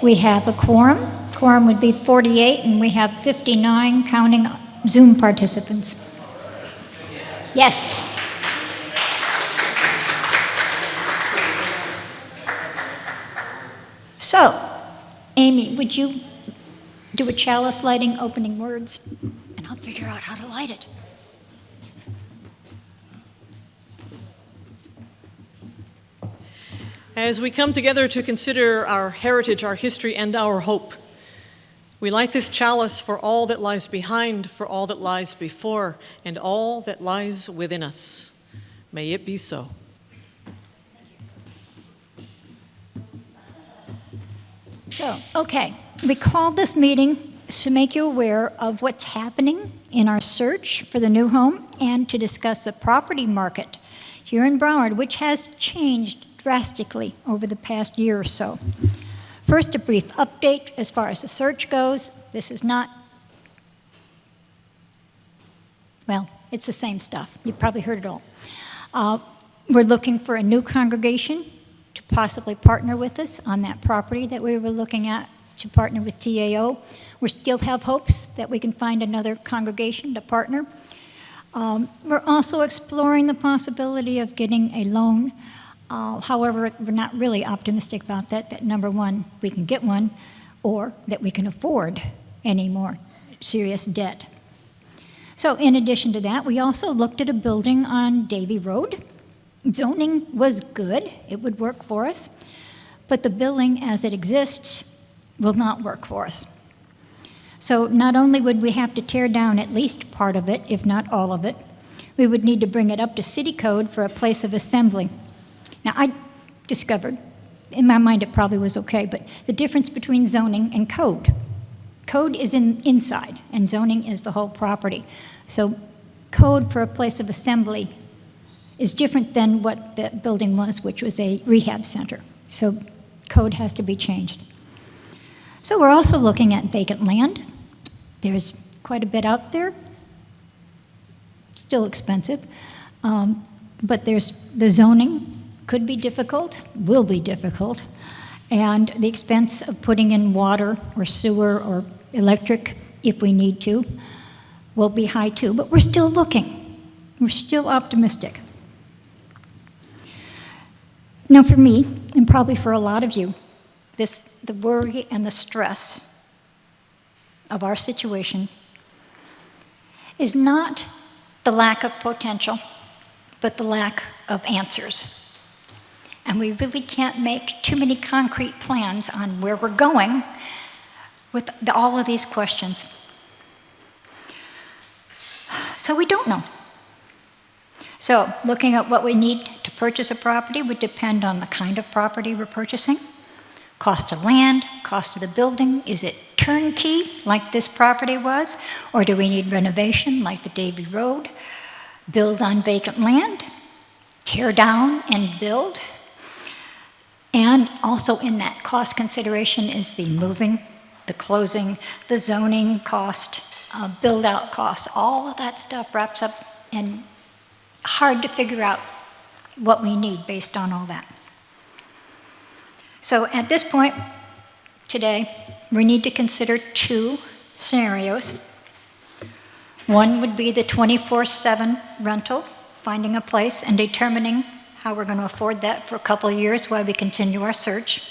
we have a quorum. Quorum would be 48, and we have 59 counting Zoom participants. Yes. So, Amy, would you do a chalice lighting opening words? And I'll figure out how to light it. As we come together to consider our heritage, our history, and our hope, we light this chalice for all that lies behind, for all that lies before, and all that lies within us. May it be so. So, okay, we called this meeting to make you aware of what's happening in our search for the new home and to discuss the property market here in Broward, which has changed drastically over the past year or so. First, a brief update as far as the search goes. This is not, well, it's the same stuff. You've probably heard it all. We're looking for a new congregation to possibly partner with us on that property that we were looking at to partner with TAO. We still have hopes that we can find another congregation to partner. We're also exploring the possibility of getting a loan. However, we're not really optimistic about that number one, we can get one, or that we can afford any more serious debt. So in addition to that, we also looked at a building on Davie Road. Zoning was good, it would work for us, but the building as it exists will not work for us. So not only would we have to tear down at least part of it, if not all of it, we would need to bring it up to city code for a place of assembly. Now, I discovered, in my mind it probably was okay, but the difference between zoning and code. Code is inside, and zoning is the whole property. So code for a place of assembly is different than what the building was, which was a rehab center. So code has to be changed. So we're also looking at vacant land. There's quite a bit out there, still expensive, but there's the zoning. Could be difficult, will be difficult, and the expense of putting in water or sewer or electric, if we need to, will be high too, but we're still looking. We're still optimistic. Now for me, and probably for a lot of you, the worry and the stress of our situation is not the lack of potential, but the lack of answers. And we really can't make too many concrete plans on where we're going with all of these questions. So we don't know. So looking at what we need to purchase a property would depend on the kind of property we're purchasing, cost of land, cost of the building. Is it turnkey like this property was? Or do we need renovation like the Davie Road? Build on vacant land, tear down and build. And also in that cost consideration is the moving, the closing, the zoning cost, build-out costs. All of that stuff wraps up, and hard to figure out what we need based on all that. So at this point today, we need to consider two scenarios. One would be the 24/7 rental, finding a place and determining how we're going to afford that for a couple of years while we continue our search.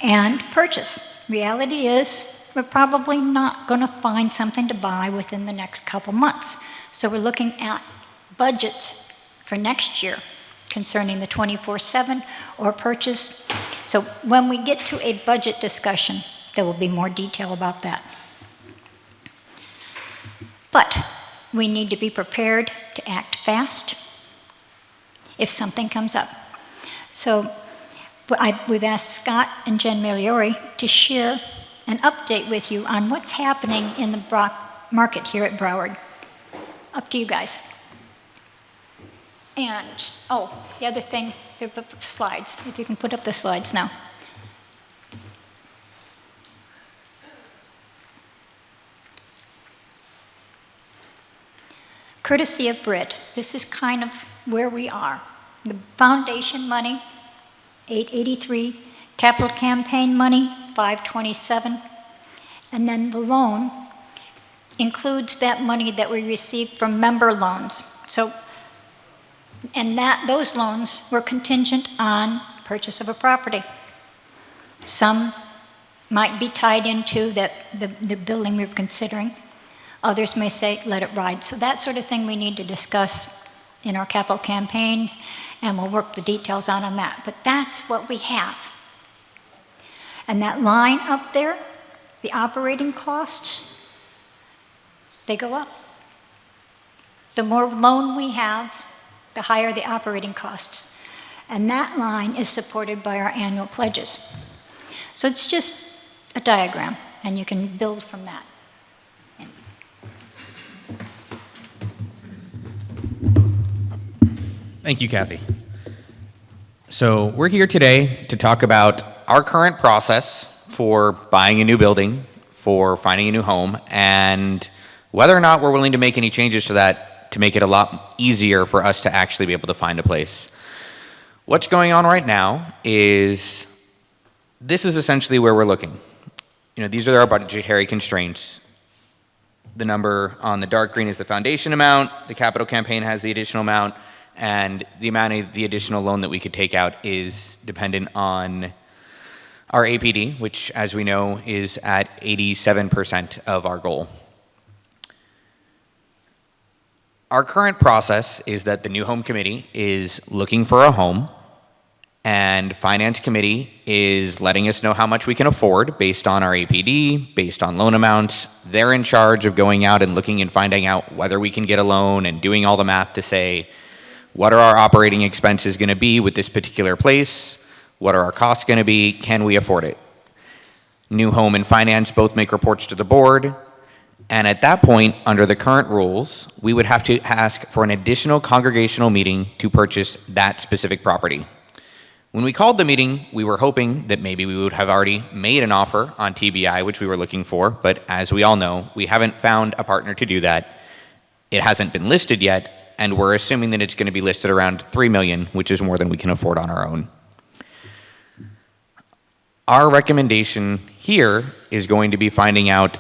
And purchase. Reality is we're probably not going to find something to buy within the next couple months. So we're looking at budgets for next year concerning the 24/7 or purchase. So when we get to a budget discussion, there will be more detail about that. But we need to be prepared to act fast if something comes up. So we've asked Scott and Jen Migliori to share an update with you on what's happening in the market here at Broward. Up to you guys. And, oh, the other thing, the slides, if you can put up the slides now. Courtesy of Britt, this is kind of where we are. The foundation money, $883, capital campaign money, 527. And then the loan includes that money that we received from member loans. So, and those loans were contingent on purchase of a property. Some might be tied into the building we're considering. Others may say, let it ride. So that sort of thing we need to discuss in our capital campaign, and we'll work the details out on that. But that's what we have. And that line up there, the operating costs, they go up. The more loan we have, the higher the operating costs. And that line is supported by our annual pledges. So it's just a diagram, and you can build from that. Thank you, Kathy. So we're here today to talk about our current process for buying a new building, for finding a new home, and whether or not we're willing to make any changes to that to make it a lot easier for us to actually be able to find a place. What's going on right now is this is essentially where we're looking. These are our budgetary constraints. The number on the dark green is the foundation amount, the capital campaign has the additional amount, and the amount of the additional loan that we could take out is dependent on our APD, which, as we know, is at 87% of our goal. Our current process is that the new home committee is looking for a home, and finance committee is letting us know how much we can afford based on our APD, based on loan amounts. They're in charge of going out and looking and finding out whether we can get a loan and doing all the math to say, what are our operating expenses going to be with this particular place? What are our costs going to be? Can we afford it? New home and finance both make reports to the board. And at that point, under the current rules, we would have to ask for an additional congregational meeting to purchase that specific property. When we called the meeting, we were hoping that maybe we would have already made an offer on TBI, which we were looking for. But as we all know, we haven't found a partner to do that. It hasn't been listed yet. And we're assuming that it's going to be listed around $3 million, which is more than we can afford on our own. Our recommendation here is going to be finding out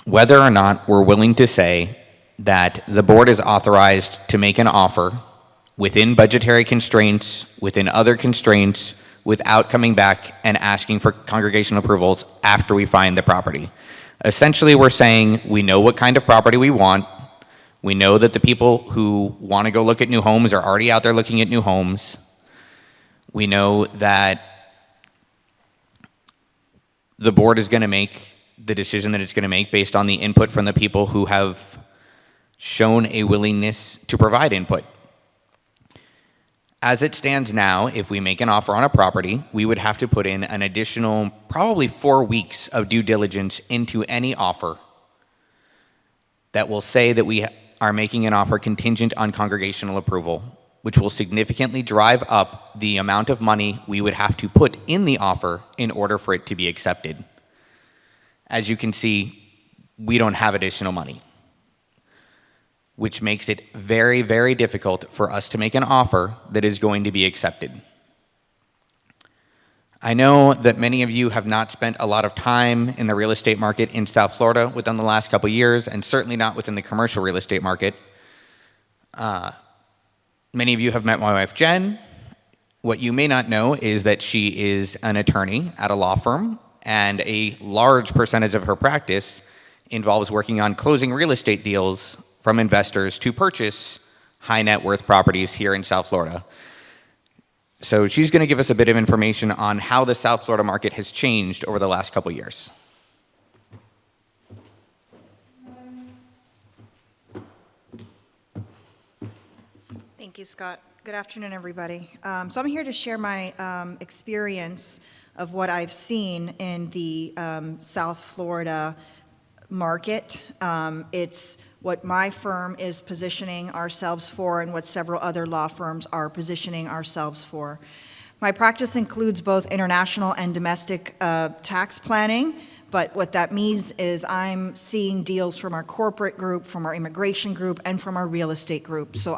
whether or not we're willing to say that the board is authorized to make an offer within budgetary constraints, within other constraints, without coming back and asking for congregational approvals after we find the property. Essentially, we're saying we know what kind of property we want. We know that the people who want to go look at new homes are already out there looking at new homes. We know that the board is going to make the decision that it's going to make based on the input from the people who have shown a willingness to provide input. As it stands now, if we make an offer on a property, we would have to put in an additional probably 4 weeks of due diligence into any offer that will say that we are making an offer contingent on congregational approval, which will significantly drive up the amount of money we would have to put in the offer in order for it to be accepted. As you can see, we don't have additional money, which makes it very, very difficult for us to make an offer that is going to be accepted. I know that many of you have not spent a lot of time in the real estate market in South Florida within the last couple of years, and certainly not within the commercial real estate market. Many of you have met my wife, Jen. What you may not know is that she is an attorney at a law firm, and a large percentage of her practice involves working on closing real estate deals from investors to purchase high net worth properties here in South Florida. So she's going to give us a bit of information on how the South Florida market has changed over the last couple years. Thank you, Scott. Good afternoon, everybody. So I'm here to share my experience of what I've seen in the South Florida market. It's what my firm is positioning ourselves for and what several other law firms are positioning ourselves for. My practice includes both international and domestic tax planning, but what that means is I'm seeing deals from our corporate group, from our immigration group, and from our real estate group. So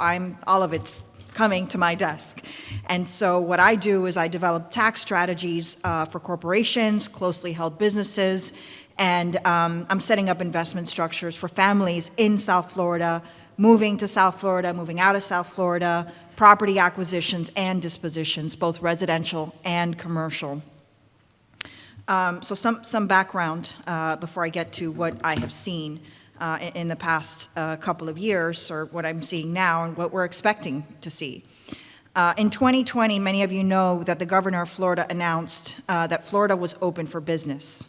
all of it's coming to my desk. And so what I do is I develop tax strategies for corporations, closely held businesses, and I'm setting up investment structures for families in South Florida, moving to South Florida, moving out of South Florida, property acquisitions and dispositions, both residential and commercial. So some background before I get to what I have seen in the past couple of years, or what I'm seeing now and what we're expecting to see. In 2020, many of you know that the governor of Florida announced that Florida was open for business.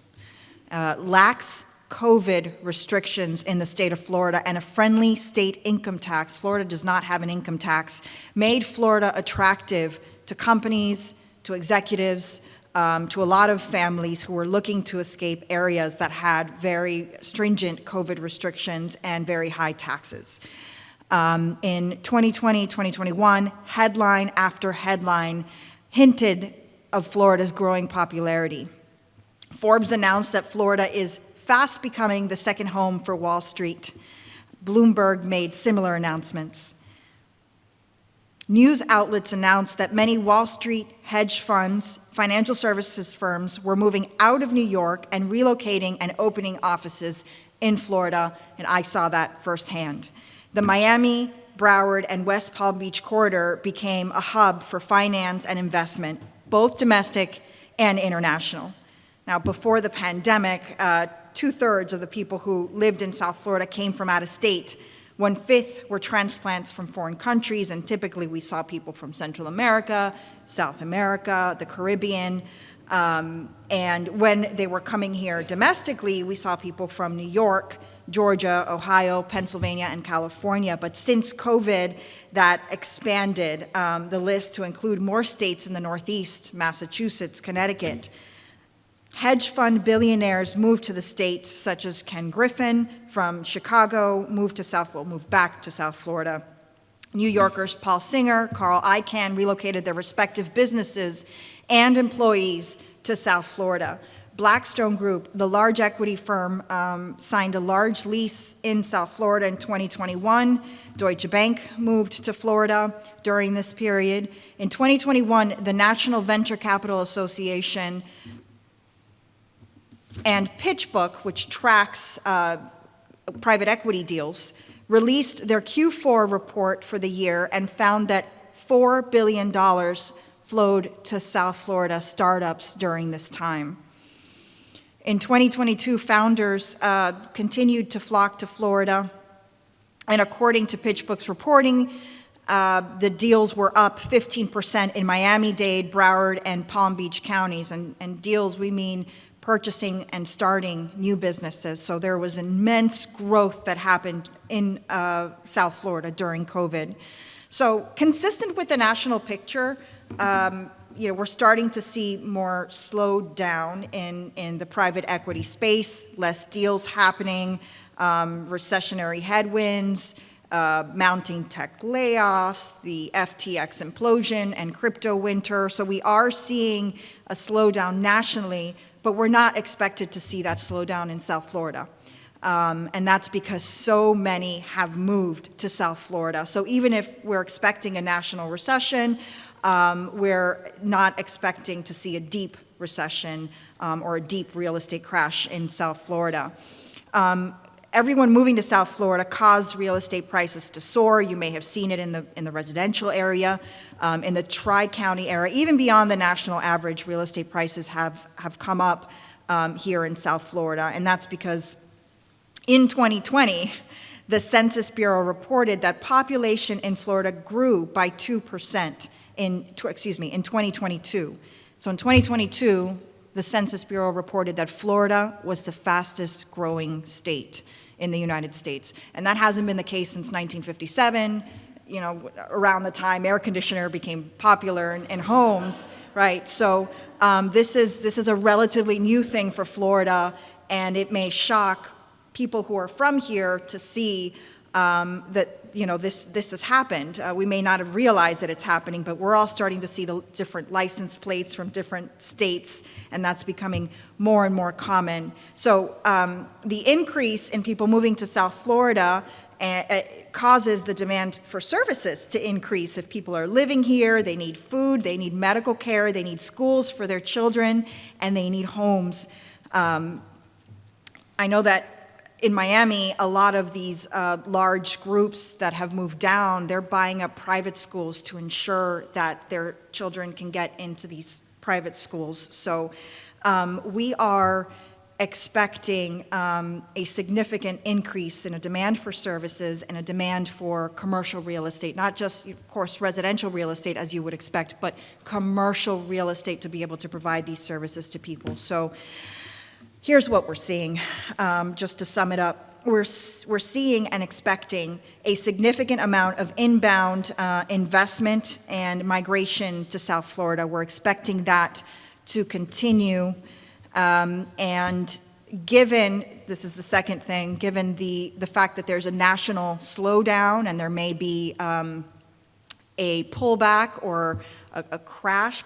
Lax COVID restrictions in the state of Florida and a friendly state income tax — Florida does not have an income tax — made Florida attractive to companies, to executives, to a lot of families who were looking to escape areas that had very stringent COVID restrictions and very high taxes. In 2020, 2021, headline after headline hinted of Florida's growing popularity. Forbes announced that Florida is fast becoming the second home for Wall Street. Bloomberg made similar announcements. News outlets announced that many Wall Street hedge funds, financial services firms were moving out of New York and relocating and opening offices in Florida, and I saw that firsthand. The Miami, Broward, and West Palm Beach corridor became a hub for finance and investment, both domestic and international. Now, before the pandemic, 2/3 of the people who lived in South Florida came from out of state. 1/5 were transplants from foreign countries, and typically we saw people from Central America, South America, the Caribbean. And when they were coming here domestically, we saw people from New York, Georgia, Ohio, Pennsylvania, and California. But since COVID, that expanded the list to include more states in the Northeast, Massachusetts, Connecticut. Hedge fund billionaires moved to the states, such as Ken Griffin from Chicago, moved back to South Florida. New Yorkers Paul Singer, Carl Icahn relocated their respective businesses and employees to South Florida. Blackstone Group, the large equity firm, signed a large lease in South Florida in 2021. Deutsche Bank moved to Florida during this period. In 2021, the National Venture Capital Association and PitchBook, which tracks private equity deals, released their Q4 report for the year and found that $4 billion flowed to South Florida startups during this time. In 2022, founders continued to flock to Florida, and according to PitchBook's reporting, the deals were up 15% in Miami-Dade, Broward, and Palm Beach counties. And deals, we mean purchasing and starting new businesses. So there was immense growth that happened in South Florida during COVID. So consistent with the national picture, we're starting to see more slowdown in the private equity space, less deals happening, recessionary headwinds, mounting tech layoffs, the FTX implosion, and crypto winter. So we are seeing a slowdown nationally, but we're not expected to see that slowdown in South Florida. And that's because so many have moved to South Florida. So even if we're expecting a national recession, we're not expecting to see a deep recession or a deep real estate crash in South Florida. Everyone moving to South Florida caused real estate prices to soar. You may have seen it in the residential area, in the Tri-County area. Even beyond the national average, real estate prices have come up here in South Florida. And that's because in 2020, the Census Bureau reported that population in Florida grew by 2% in 2022. So in 2022, the Census Bureau reported that Florida was the fastest growing state in the United States. And that hasn't been the case since 1957, around the time air conditioner became popular in homes, right? So this is a relatively new thing for Florida, and it may shock people who are from here to see that this has happened. We may not have realized that it's happening, but we're all starting to see the different license plates from different states, and that's becoming more and more common. So the increase in people moving to South Florida causes the demand for services to increase. If people are living here, they need food, they need medical care, they need schools for their children, and they need homes. I know that in Miami, a lot of these large groups that have moved down, they're buying up private schools to ensure that their children can get into these private schools. So we are expecting a significant increase in a demand for services and a demand for commercial real estate, not just, of course, residential real estate as you would expect, but commercial real estate to be able to provide these services to people. So here's what we're seeing, just to sum it up. We're seeing and expecting a significant amount of inbound investment and migration to South Florida. We're expecting that to continue. And given, this is the second thing, given the fact that there's a national slowdown and there may be a pullback or a crash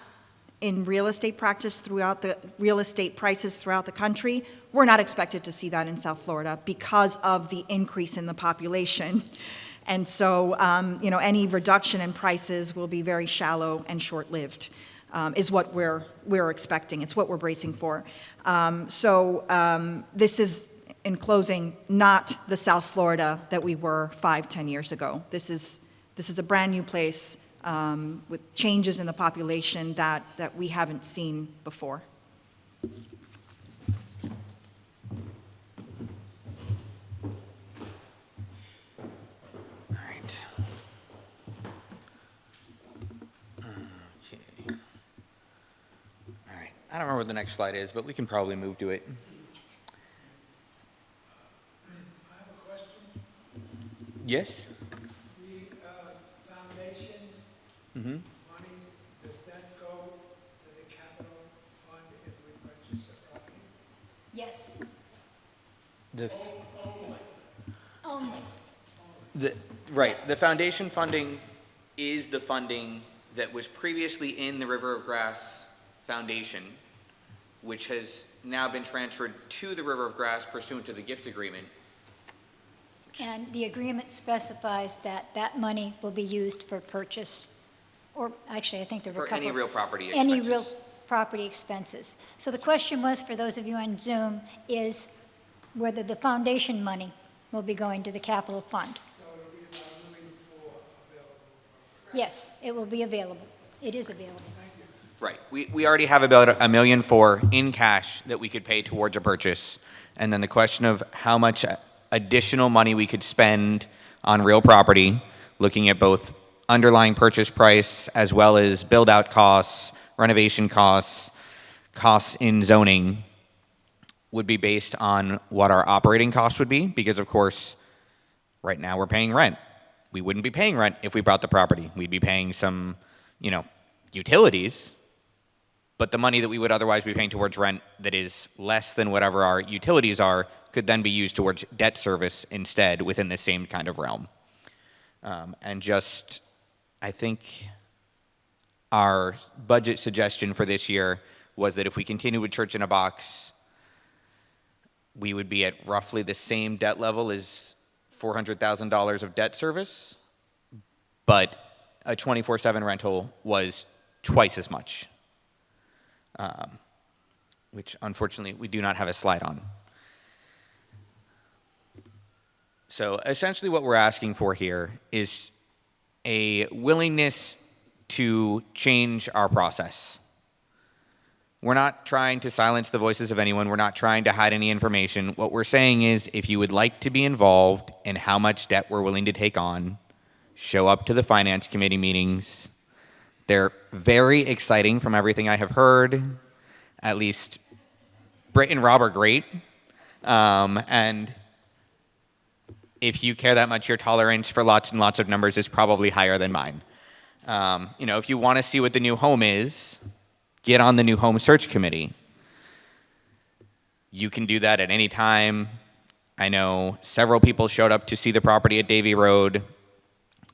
in real estate practice throughout the real estate prices throughout the country, we're not expected to see that in South Florida because of the increase in the population. And so, any reduction in prices will be very shallow and short-lived, is what we're expecting. It's what we're bracing for. This is, in closing, not the South Florida that we were 5-10 years ago. This is a brand new place with changes in the population that we haven't seen before. All right. Okay. All right. I don't remember what the next slide is, but we can probably move to it. I have a question. Yes? The foundation Mm-hmm. money, does that go to the capital fund if we purchase the property? Yes. Only. Right. The foundation funding is the funding that was previously in the River of Grass Foundation, which has now been transferred to the River of Grass pursuant to the gift agreement. And the agreement specifies that that money will be used for purchase, or actually, I think there were a For couple. any real property Any expenses. real property expenses. So the question was, for those of you on Zoom, is whether the foundation money will be going to the capital fund. So it'll be about $1 million available. Yes, it will be available. It is available. Right. We already have about $1.4 million in cash that we could pay towards a purchase. And then the question of how much additional money we could spend on real property, looking at both underlying purchase price as well as build-out costs, renovation costs, costs in zoning, would be based on what our operating costs would be, because of course, right now we're paying rent. We wouldn't be paying rent if we bought the property. We'd be paying some, utilities, but the money that we would otherwise be paying towards rent that is less than whatever our utilities are could then be used towards debt service instead within the same kind of realm. I think our budget suggestion for this year was that if we continue with Church in a Box, we would be at roughly the same debt level as $400,000 of debt service, but a 24/7 rental was twice as much, which unfortunately we do not have a slide on. So essentially what we're asking for here is a willingness to change our process. We're not trying to silence the voices of anyone. We're not trying to hide any information. What we're saying is, if you would like to be involved in how much debt we're willing to take on, show up to the Finance Committee meetings. They're very exciting from everything I have heard. At least Britt and Rob are great. And if you care that much, your tolerance for lots and lots of numbers is probably higher than mine. If you want to see what the new home is, get on the new home search committee. You can do that at any time. I know several people showed up to see the property at Davie Road.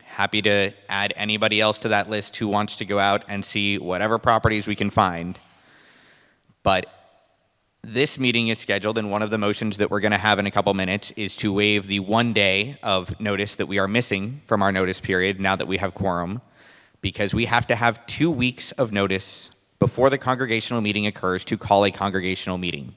Happy to add anybody else to that list who wants to go out and see whatever properties we can find. But this meeting is scheduled, and one of the motions that we're going to have in a couple minutes is to waive the 1 day of notice that we are missing from our notice period now that we have quorum, because we have to have 2 weeks of notice before the congregational meeting occurs to call a congregational meeting,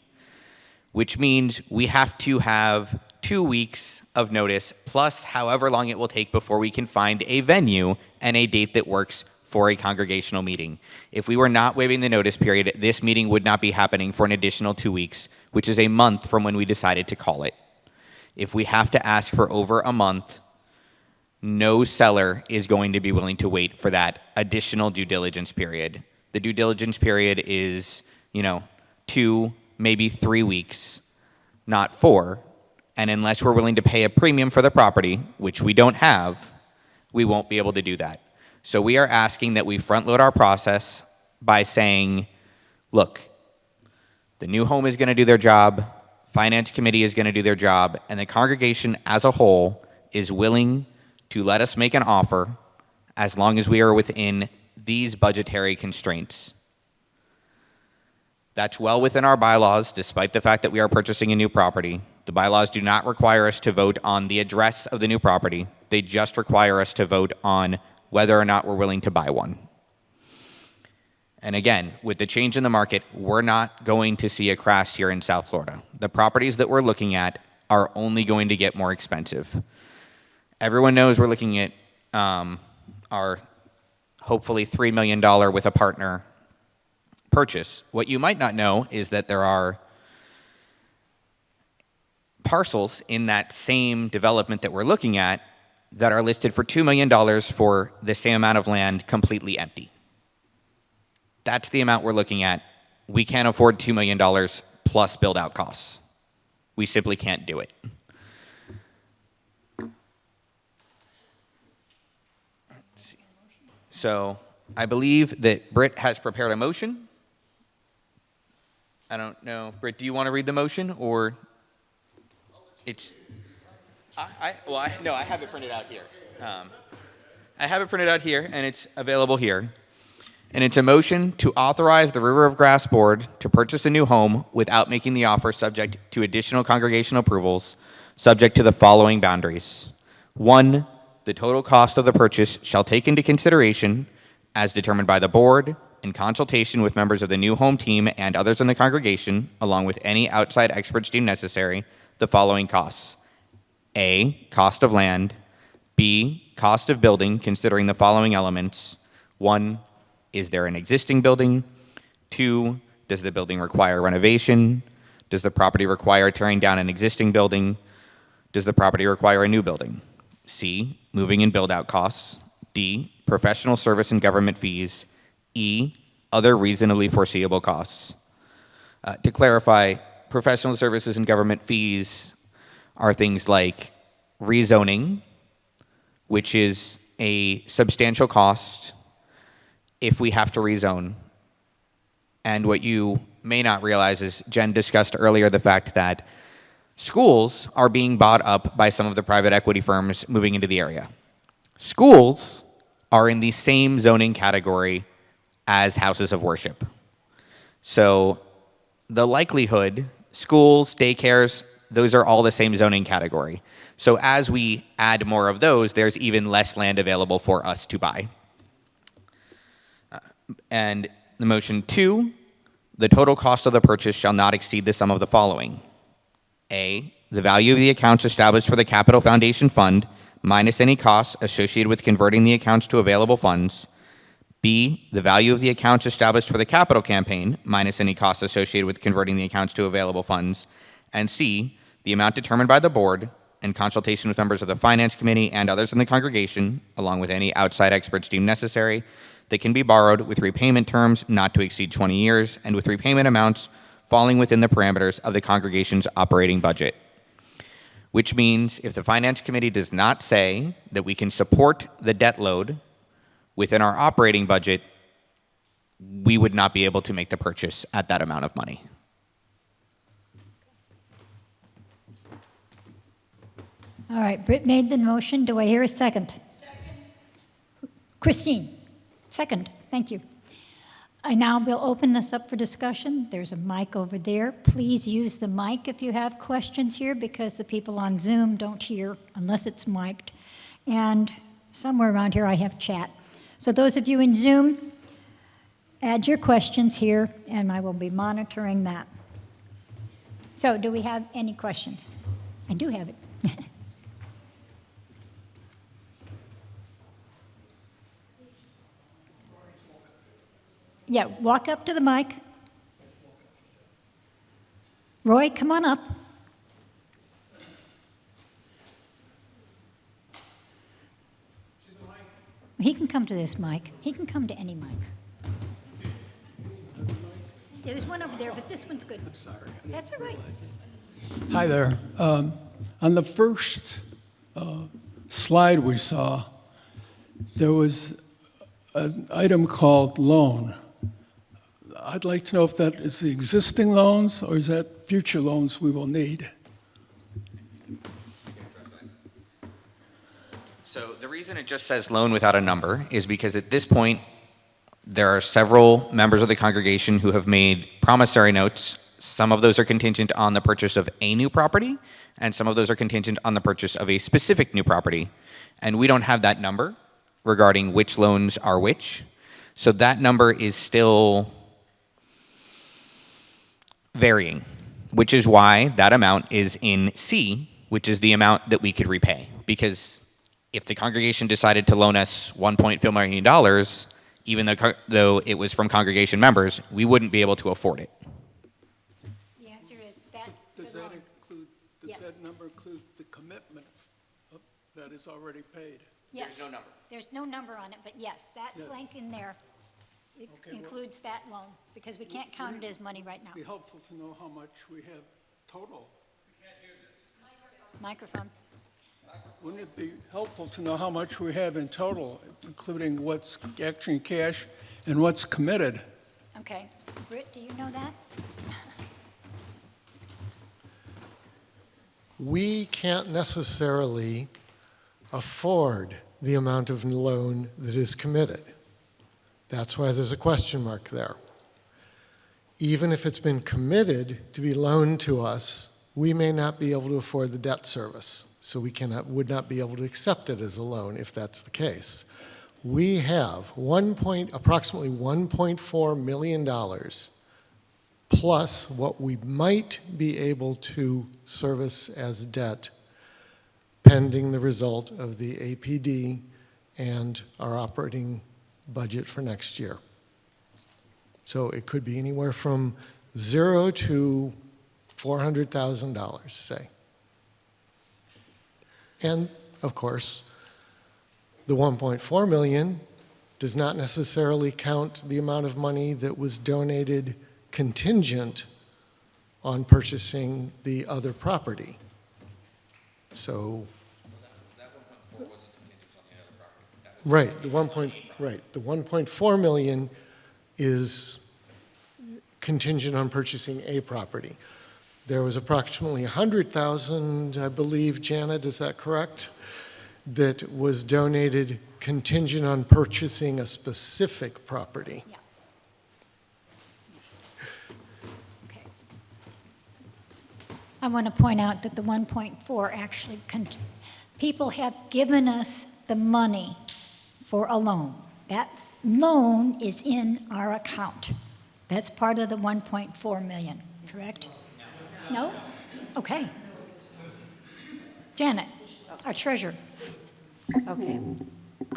which means we have to have 2 weeks of notice plus however long it will take before we can find a venue and a date that works for a congregational meeting. If we were not waiving the notice period, this meeting would not be happening for an additional 2 weeks, which is a month from when we decided to call it. If we have to ask for over a month, no seller is going to be willing to wait for that additional due diligence period. The due diligence period is, 2, maybe 3 weeks, not 4. And unless we're willing to pay a premium for the property, which we don't have, we won't be able to do that. So we are asking that we front load our process by saying, look, the new home is going to do their job, finance committee is going to do their job, and the congregation as a whole is willing to let us make an offer as long as we are within these budgetary constraints. That's well within our bylaws, despite the fact that we are purchasing a new property. The bylaws do not require us to vote on the address of the new property. They just require us to vote on whether or not we're willing to buy one. And again, with the change in the market, we're not going to see a crash here in South Florida. The properties that we're looking at are only going to get more expensive. Everyone knows we're looking at our hopefully $3 million with a partner purchase. What you might not know is that there are parcels in that same development that we're looking at that are listed for $2 million for the same amount of land completely empty. That's the amount we're looking at. We can't afford $2 million plus build-out costs. We simply can't do it. So I believe that Britt has prepared a motion. I don't know. Britt, do you want to read the motion, or it's... I have it printed out here. I have it printed out here, and it's available here. And it's a motion to authorize the River of Grass Board to purchase a new home without making the offer subject to additional congregational approvals, subject to the following boundaries. 1, the total cost of the purchase shall take into consideration, as determined by the board, in consultation with members of the new home team and others in the congregation, along with any outside experts deemed necessary, the following costs. A, cost of land. B, cost of building, considering the following elements. 1, is there an existing building? 2, does the building require renovation? Does the property require tearing down an existing building? Does the property require a new building? C, moving and build-out costs. D, professional service and government fees. E, other reasonably foreseeable costs. To clarify, professional services and government fees are things like rezoning, which is a substantial cost if we have to rezone. And what you may not realize is Jen discussed earlier the fact that schools are being bought up by some of the private equity firms moving into the area. Schools are in the same zoning category as houses of worship. So the likelihood, schools, daycares, those are all the same zoning category. So as we add more of those, there's even less land available for us to buy. And the motion 2, the total cost of the purchase shall not exceed the sum of the following. A, the value of the accounts established for the Capital Foundation Fund minus any costs associated with converting the accounts to available funds. B, the value of the accounts established for the capital campaign minus any costs associated with converting the accounts to available funds. And C, the amount determined by the board in consultation with members of the finance committee and others in the congregation, along with any outside experts deemed necessary, that can be borrowed with repayment terms not to exceed 20 years and with repayment amounts falling within the parameters of the congregation's operating budget. Which means if the finance committee does not say that we can support the debt load within our operating budget, we would not be able to make the purchase at that amount of money. All right, Britt made the motion. Do I hear a second? Second. Christine, second. Thank you. I now will open this up for discussion. There's a mic over there. Please use the mic if you have questions here, because the people on Zoom don't hear unless it's mic'd. And somewhere around here I have chat. So those of you in Zoom, add your questions here, and I will be monitoring that. So do we have any questions? I do have it. Yeah, walk up to the mic. Roy, come on up. He can come to this mic. He can come to any mic. Yeah, there's one over there, but this one's good. I'm sorry. That's all right. Hi there. On the first slide we saw, there was an item called loan. I'd like to know if that is the existing loans or is that future loans we will need? So the reason it just says loan without a number is because at this point, there are several members of the congregation who have made promissory notes. Some of those are contingent on the purchase of a new property, and some of those are contingent on the purchase of a specific new property. And we don't have that number regarding which loans are which. So that number is still varying, which is why that amount is in C, which is the amount that we could repay. Because if the congregation decided to loan us $1.5 million, even though it was from congregation members, we wouldn't be able to afford it. The answer is that. Does that include, Yes. does that number include the commitment that is already paid? Yes. There's no number. There's no number on it, but yes, that Yeah. blank in there Okay, well- includes that loan, because we can't count it as money right now. It'd be helpful to know how much we have total. Microphone. Wouldn't it be helpful to know how much we have in total, including what's actually in cash and what's committed? Okay. Britt, do you know that? We can't necessarily afford the amount of loan that is committed. That's why there's a question mark there. Even if it's been committed to be loaned to us, we may not be able to afford the debt service, so we would not be able to accept it as a loan if that's the case. We have approximately $1.4 million plus what we might be able to service as debt pending the result of the APD and our operating budget for next year. So it could be anywhere from $0 to $400,000, say. And of course, the 1.4 million does not necessarily count the amount of money that was donated contingent on purchasing the other property. So, right, the 1.4 million is contingent on purchasing a property. There was approximately 100,000, I believe, Janet, is that correct? That was donated contingent on purchasing a specific property. Yeah. Okay. I want to point out that the 1.4 actually, people have given us the money for a loan. That loan is in our account. That's part of the 1.4 million, correct? No? Okay. Janet, our treasurer. Okay.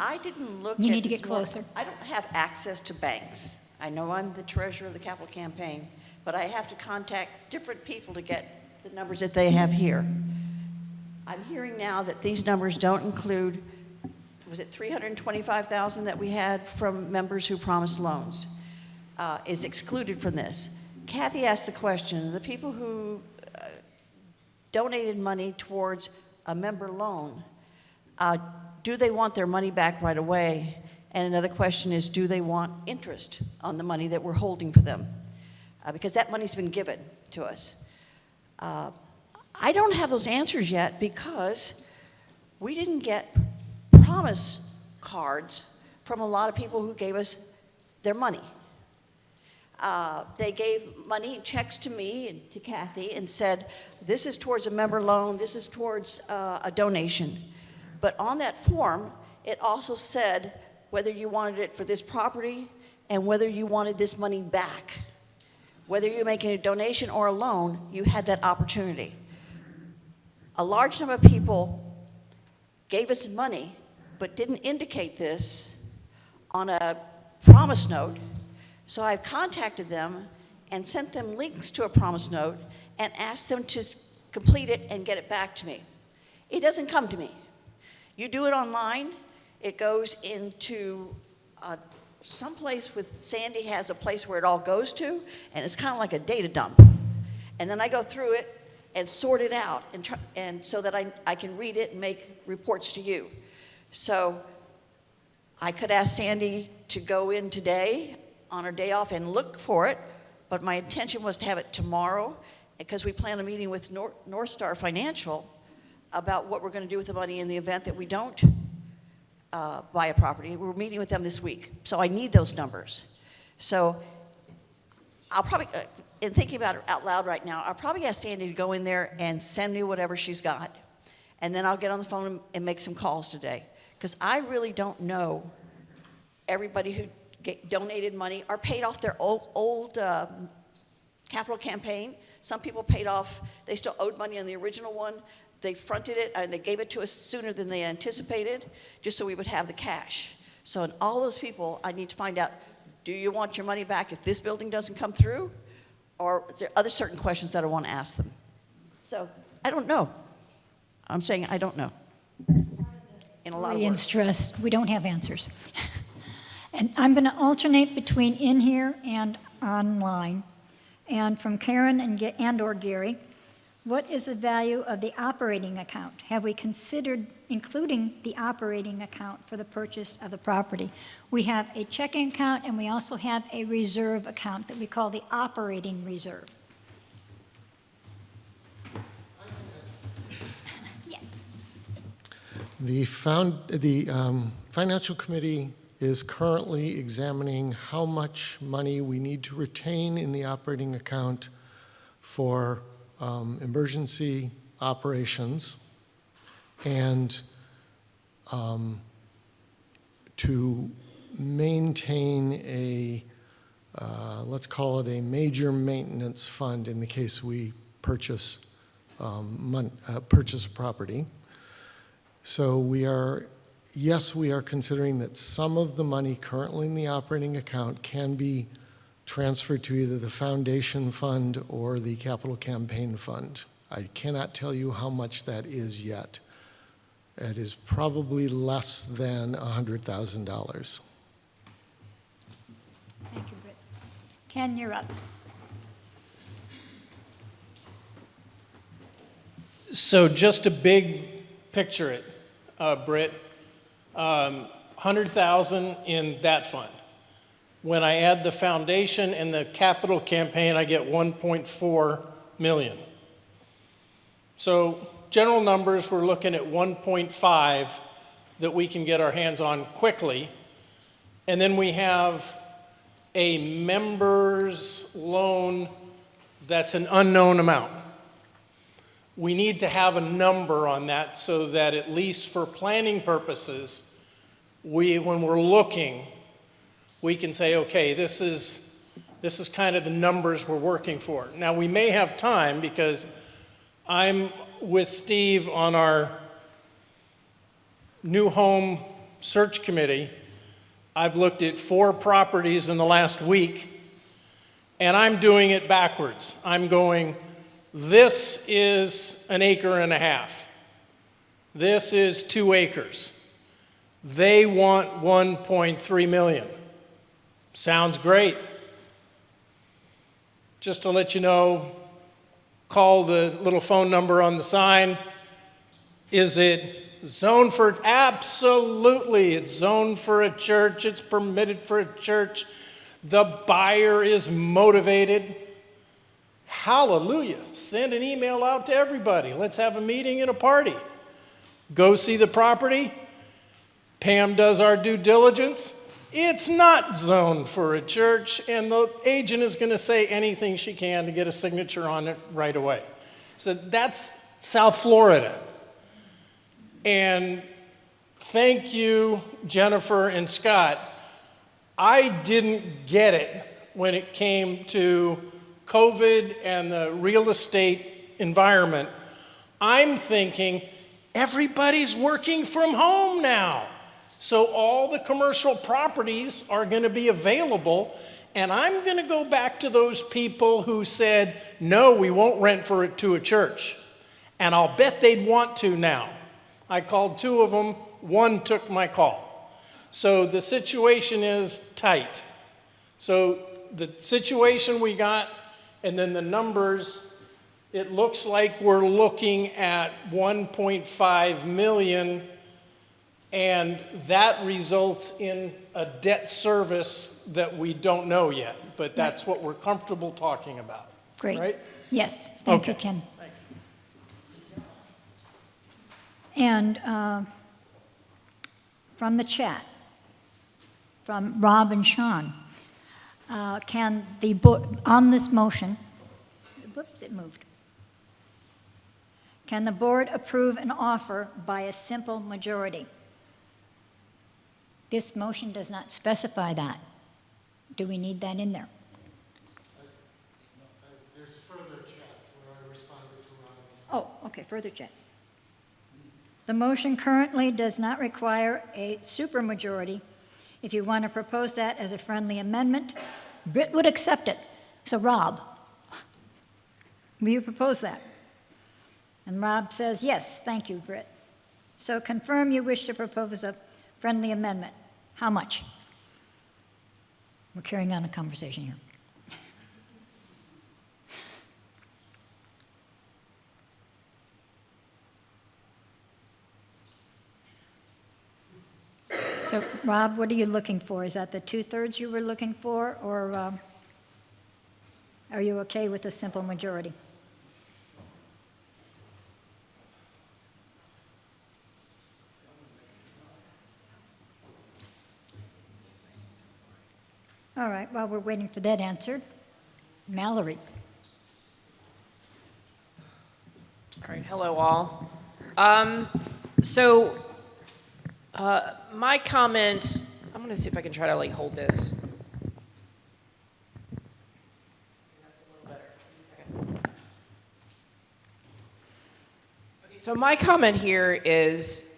I didn't look at You need to this get morning- closer. I don't have access to banks. I know I'm the treasurer of the capital campaign, but I have to contact different people to get the numbers that they have here. I'm hearing now that these numbers don't include, was it 325,000 that we had from members who promised loans, is excluded from this. Kathy asked the question, the people who donated money towards a member loan, do they want their money back right away? And another question is, do they want interest on the money that we're holding for them? Because that money's been given to us. I don't have those answers yet because we didn't get promise cards from a lot of people who gave us their money. They gave money, checks to me and to Kathy, and said, this is towards a member loan, this is towards a donation. But on that form, it also said whether you wanted it for this property and whether you wanted this money back. Whether you're making a donation or a loan, you had that opportunity. A large number of people gave us money, but didn't indicate this on a promise note. So I've contacted them and sent them links to a promise note and asked them to complete it and get it back to me. It doesn't come to me. You do it online, it goes into someplace with, Sandy has a place where it all goes to, and it's kind of like a data dump. And then I go through it and sort it out, and so that I can read it and make reports to you. So I could ask Sandy to go in today on her day off and look for it, but my intention was to have it tomorrow because we plan a meeting with North Star Financial about what we're going to do with the money in the event that we don't buy a property. We're meeting with them this week, so I need those numbers. So I'll probably, in thinking about it out loud right now, I'll probably ask Sandy to go in there and send me whatever she's got, and then I'll get on the phone and make some calls today, because I really don't know everybody who donated money or paid off their old capital campaign. Some people paid off, they still owed money on the original one. They fronted it and they gave it to us sooner than they anticipated, just so we would have the cash. So in all those people, I need to find out, do you want your money back if this building doesn't come through? Or there are other certain questions that I want to ask them. So I don't know. I'm saying I don't know. In a lot of And words. stress, we don't have answers. And I'm going to alternate between in here and online. And from Karen and or Gary, what is the value of the operating account? Have we considered including the operating account for the purchase of the property? We have a checking account and we also have a reserve account that we call the operating reserve. Yes. The Financial Committee is currently examining how much money we need to retain in the operating account for emergency operations and to maintain a, let's call it a major maintenance fund in the case we purchase a property. So yes, we are considering that some of the money currently in the operating account can be transferred to either the foundation fund or the capital campaign fund. I cannot tell you how much that is yet. It is probably less than $100,000. Thank you, Britt. Ken, you're up. So just to big picture it, Britt, 100,000 in that fund. When I add the foundation and the capital campaign, I get 1.4 million. So general numbers, we're looking at 1.5 that we can get our hands on quickly. And then we have a member's loan that's an unknown amount. We need to have a number on that so that at least for planning purposes, when we're looking, we can say, okay, this is kind of the numbers we're working for. Now, we may have time because I'm with Steve on our new home search committee. I've looked at 4 properties in the last week, and I'm doing it backwards. I'm going, this is 1.5 acres. This is 2 acres. They want 1.3 million. Sounds great. Just to let you know, call the little phone number on the sign. Is it zoned for? Absolutely. It's zoned for a church. It's permitted for a church. The buyer is motivated. Hallelujah. Send an email out to everybody. Let's have a meeting and a party. Go see the property. Pam does our due diligence. It's not zoned for a church, and the agent is going to say anything she can to get a signature on it right away. So that's South Florida. And thank you, Jennifer and Scott. I didn't get it when it came to COVID and the real estate environment. I'm thinking everybody's working from home now. So all the commercial properties are going to be available. And I'm going to go back to those people who said, no, we won't rent for it to a church. And I'll bet they'd want to now. I called 2 of them. 1 took my call. So the situation is tight. So the situation we got, and then the numbers, it looks like we're looking at 1.5 million, and that results in a debt service that we don't know yet, but that's what we're comfortable talking about. Great. Right? Yes, thank you, Okay. Ken. Thanks. And from the chat, from Rob and Sean, can the board, on this motion, whoops, it moved. Can the board approve an offer by a simple majority? This motion does not specify that. Do we need that in there? There's further chat where I responded to Ron. Oh, okay, further chat. The motion currently does not require a supermajority. If you want to propose that as a friendly amendment, Britt would accept it. So Rob, will you propose that? And Rob says, yes, thank you, Britt. So confirm you wish to propose a friendly amendment. How much? We're carrying on a conversation here. So, Rob, what are you looking for? Is that the 2/3 you were looking for, or are you okay with a simple majority? All right, while we're waiting for that answer, Mallory. All right, hello all. My comment, I'm gonna see if I can try to like hold this. That's a little better. Give me a second. Okay, so my comment here is,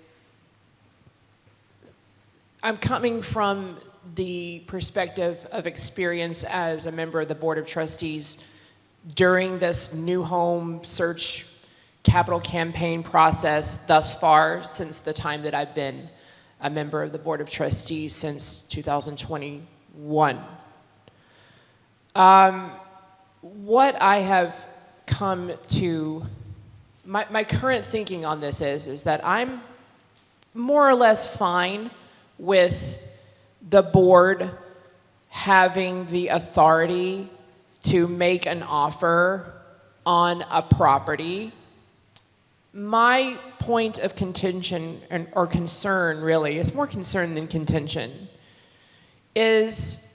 I'm coming from the perspective of experience as a member of the Board of Trustees during this new home search capital campaign process thus far, since the time that I've been a member of the Board of Trustees since 2021. What I have come to, my current thinking on this is that I'm more or less fine with the board having the authority to make an offer on a property. My point of contention, or concern really, it's more concern than contention, is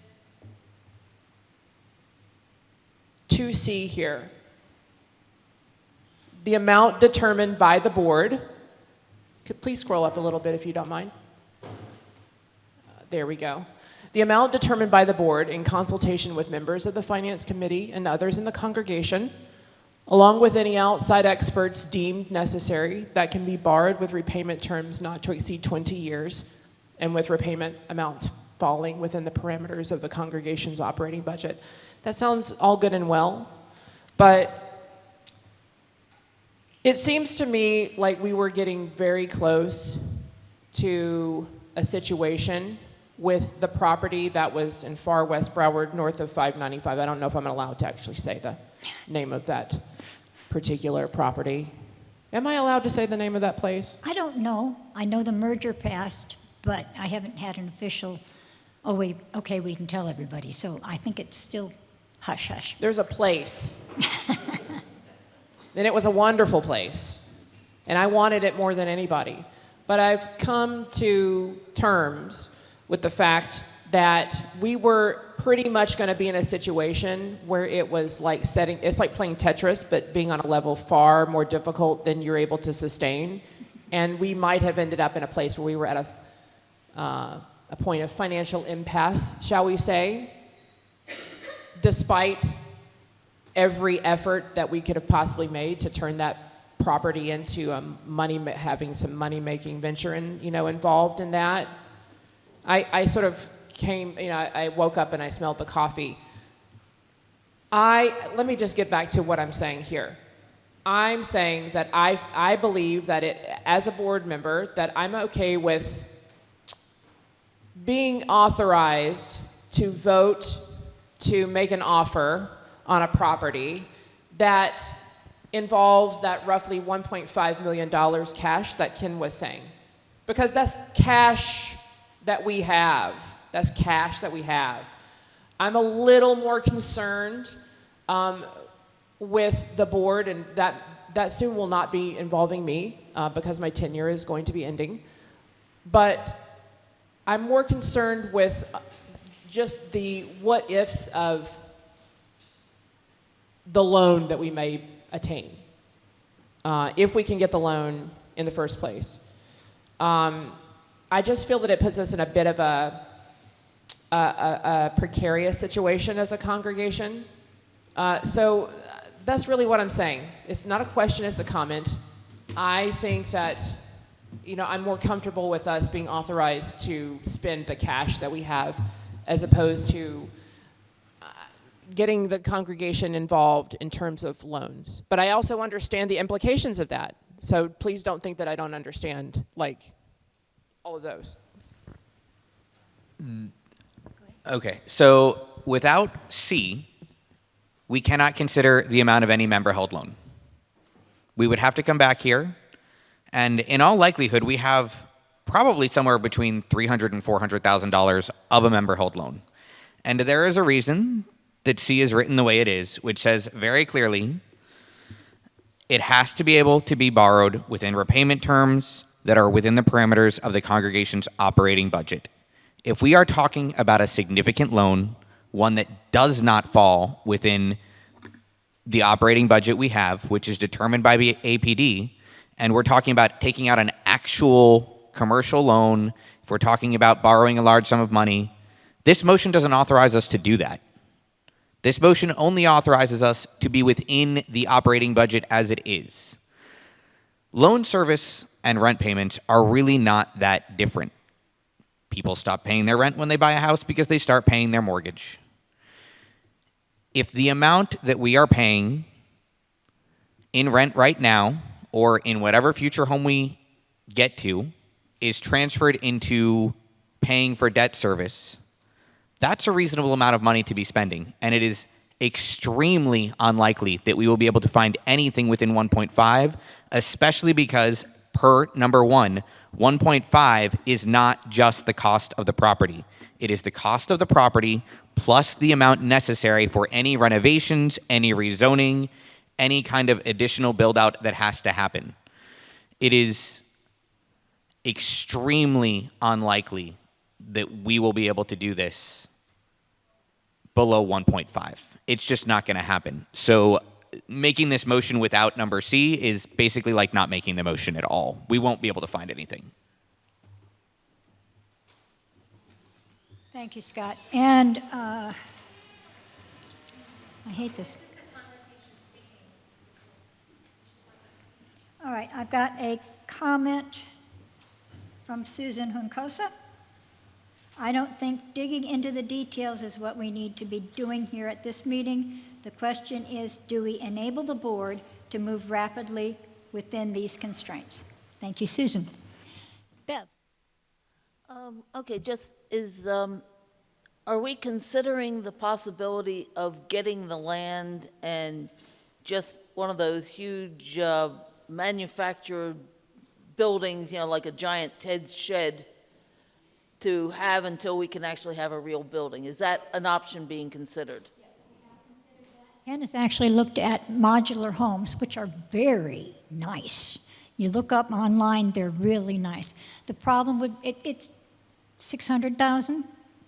to see here. The amount determined by the board, could please scroll up a little bit if you don't mind. There we go. The amount determined by the board in consultation with members of the Finance Committee and others in the congregation, along with any outside experts deemed necessary, that can be borrowed with repayment terms not to exceed 20 years and with repayment amounts falling within the parameters of the congregation's operating budget. That sounds all good and well, but it seems to me like we were getting very close to a situation with the property that was in far West Broward, north of 595. I don't know if I'm allowed to actually say the name of that particular property. Am I allowed to say the name of that place? I don't know. I know the merger passed, but I haven't had an official, oh, wait, okay, we can tell everybody. So I think it's still hush hush. There's a place. And it was a wonderful place. And I wanted it more than anybody. But I've come to terms with the fact that we were pretty much going to be in a situation where it was like it's like playing Tetris, but being on a level far more difficult than you're able to sustain. And we might have ended up in a place where we were at a point of financial impasse, shall we say, despite every effort that we could have possibly made to turn that property into a having some money-making venture involved in that. I sort of came, I woke up and I smelled the coffee. Let me just get back to what I'm saying here. I'm saying that I believe that as a board member, that I'm okay with being authorized to vote to make an offer on a property that involves that roughly $1.5 million cash that Ken was saying. Because that's cash that we have. That's cash that we have. I'm a little more concerned with the board, and that soon will not be involving me because my tenure is going to be ending. But I'm more concerned with just the what ifs of the loan that we may attain, if we can get the loan in the first place. I just feel that it puts us in a bit of a precarious situation as a congregation. So that's really what I'm saying. It's not a question, it's a comment. I think that, I'm more comfortable with us being authorized to spend the cash that we have as opposed to getting the congregation involved in terms of loans. But I also understand the implications of that. So please don't think that I don't understand, all of those. Okay, so without C, we cannot consider the amount of any member-held loan. We would have to come back here, and in all likelihood, we have probably somewhere between $300,000 and $400,000 of a member-held loan. And there is a reason that C is written the way it is, which says very clearly it has to be able to be borrowed within repayment terms that are within the parameters of the congregation's operating budget. If we are talking about a significant loan, one that does not fall within the operating budget we have, which is determined by the APD, and we're talking about taking out an actual commercial loan, if we're talking about borrowing a large sum of money, this motion doesn't authorize us to do that. This motion only authorizes us to be within the operating budget as it is. Loan service and rent payments are really not that different. People stop paying their rent when they buy a house because they start paying their mortgage. If the amount that we are paying in rent right now, or in whatever future home we get to, is transferred into paying for debt service, that's a reasonable amount of money to be spending. And it is extremely unlikely that we will be able to find anything within 1.5, especially because, per number one, 1.5 is not just the cost of the property. It is the cost of the property plus the amount necessary for any renovations, any rezoning, any kind of additional build-out that has to happen. It is extremely unlikely that we will be able to do this below 1.5. It's just not going to happen. So making this motion without number C is basically like not making the motion at all. We won't be able to find anything. Thank you, Scott. And I hate this. All right, I've got a comment from Susan Huncosa. I don't think digging into the details is what we need to be doing here at this meeting. The question is, do we enable the board to move rapidly within these constraints? Thank you, Susan. Bev. Okay, are we considering the possibility of getting the land and just one of those huge manufactured buildings, like a giant Ted's shed, to have until we can actually have a real building? Is that an option being considered? Yes, we have considered that. Ken has actually looked at modular homes, which are very nice. You look up online, they're really nice. The problem with it's $600,000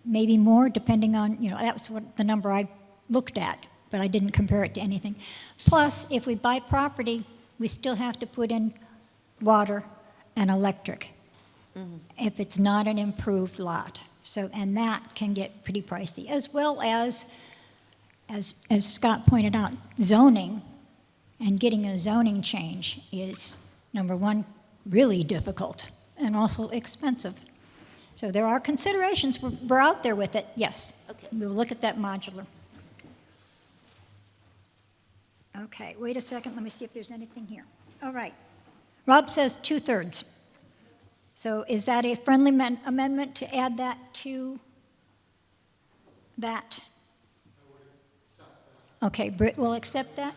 maybe more, depending on, that was what the number I looked at, but I didn't compare it to anything. Plus, if we buy property, we still have to put in water and electric if it's not an improved lot. So, and that can get pretty pricey, as well as Scott pointed out, zoning and getting a zoning change is, number one, really difficult and also expensive. So there are considerations. We're out there with it, yes. Okay. We'll look at that modular. Okay, wait a second. Let me see if there's anything here. All right. Rob says 2/3. So is that a friendly amendment to add that to that? Okay, Britt will accept that?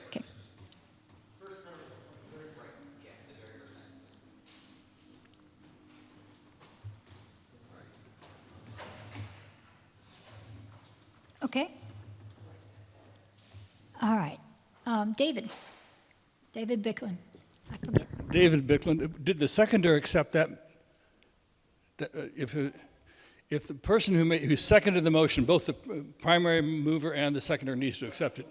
Okay. Okay. All right. David Bicklin. I forget. David Bicklin, did the seconder accept that? If the person who seconded the motion, both the primary mover and the seconder needs to accept it.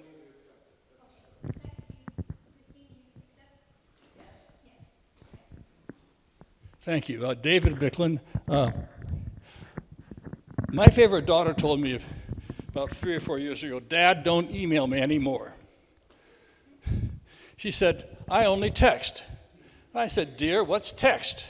Thank you. David Bicklin. My favorite daughter told me about 3 or 4 years ago, "Dad, don't email me anymore." She said, "I only text." I said, "Dear, what's text?"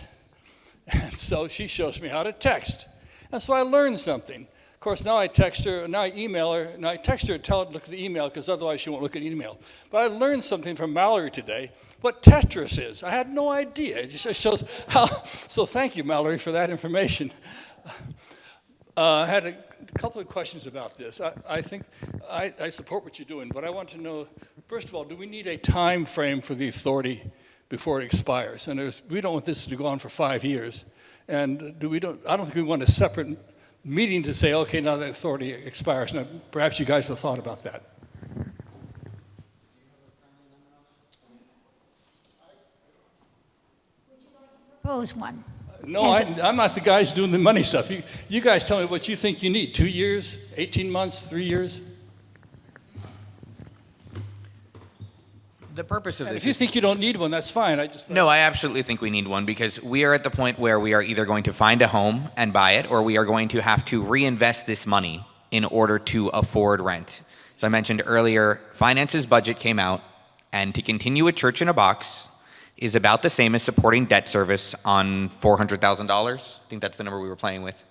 And so she shows me how to text. And so I learned something. Of course, now I text her, now I email her, and I text her, tell her to look at the email, because otherwise she won't look at email. But I learned something from Mallory today, what Tetris is. I had no idea. It just shows how, so thank you, Mallory, for that information. I had a couple of questions about this. I think I support what you're doing, but I want to know, first of all, do we need a time frame for the authority before it expires? And we don't want this to go on for 5 years. And I don't think we want a separate meeting to say, okay, now the authority expires. Now, perhaps you guys have thought about that. Propose one. No, I'm not the guys doing the money stuff. You guys tell me what you think you need. 2 years, 18 months, 3 years? The purpose of And this if you is... think you don't need one, that's fine. No, I absolutely think we need one, because we are at the point where we are either going to find a home and buy it, or we are going to have to reinvest this money in order to afford rent. As I mentioned earlier, finances budget came out, and to continue a church in a box is about the same as supporting debt service on $400,000. I think that's the number we were playing with,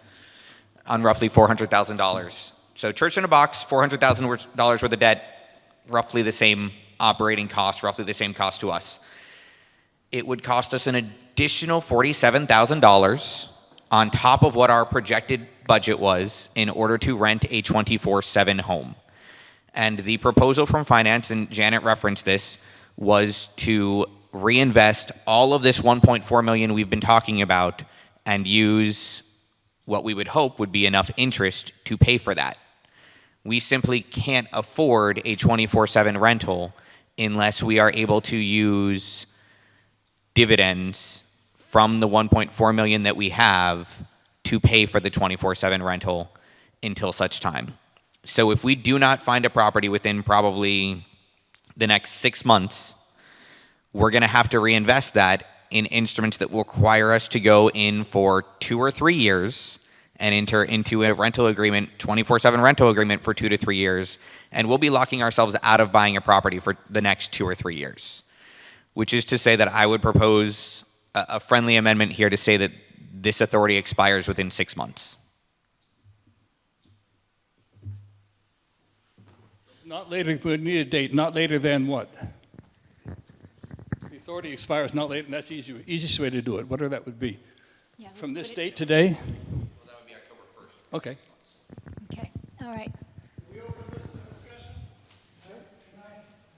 on roughly $400,000. So church in a box, $400,000 worth of debt, roughly the same operating cost, roughly the same cost to us. It would cost us an additional $47,000 on top of what our projected budget was in order to rent a 24/7 home. And the proposal from finance, and Janet referenced this, was to reinvest all of this $1.4 million we've been talking about and use what we would hope would be enough interest to pay for that. We simply can't afford a 24/7 rental unless we are able to use dividends from the $1.4 million that we have to pay for the 24/7 rental until such time. So if we do not find a property within probably the next 6 months, we're going to have to reinvest that in instruments that will require us to go in for 2 or 3 years and enter into a rental agreement, 24/7 rental agreement for 2 to 3 years, and we'll be locking ourselves out of buying a property for the next 2 or 3 years. Which is to say that I would propose a friendly amendment here to say that this authority expires within 6 months. Not later, we need a date, not later than what? The authority expires not later, and that's the easiest way to do it, whatever that would be. Yeah, From let's this put it- date today? Well, that would be October 1st. Okay. Okay, all right. We open this to discussion?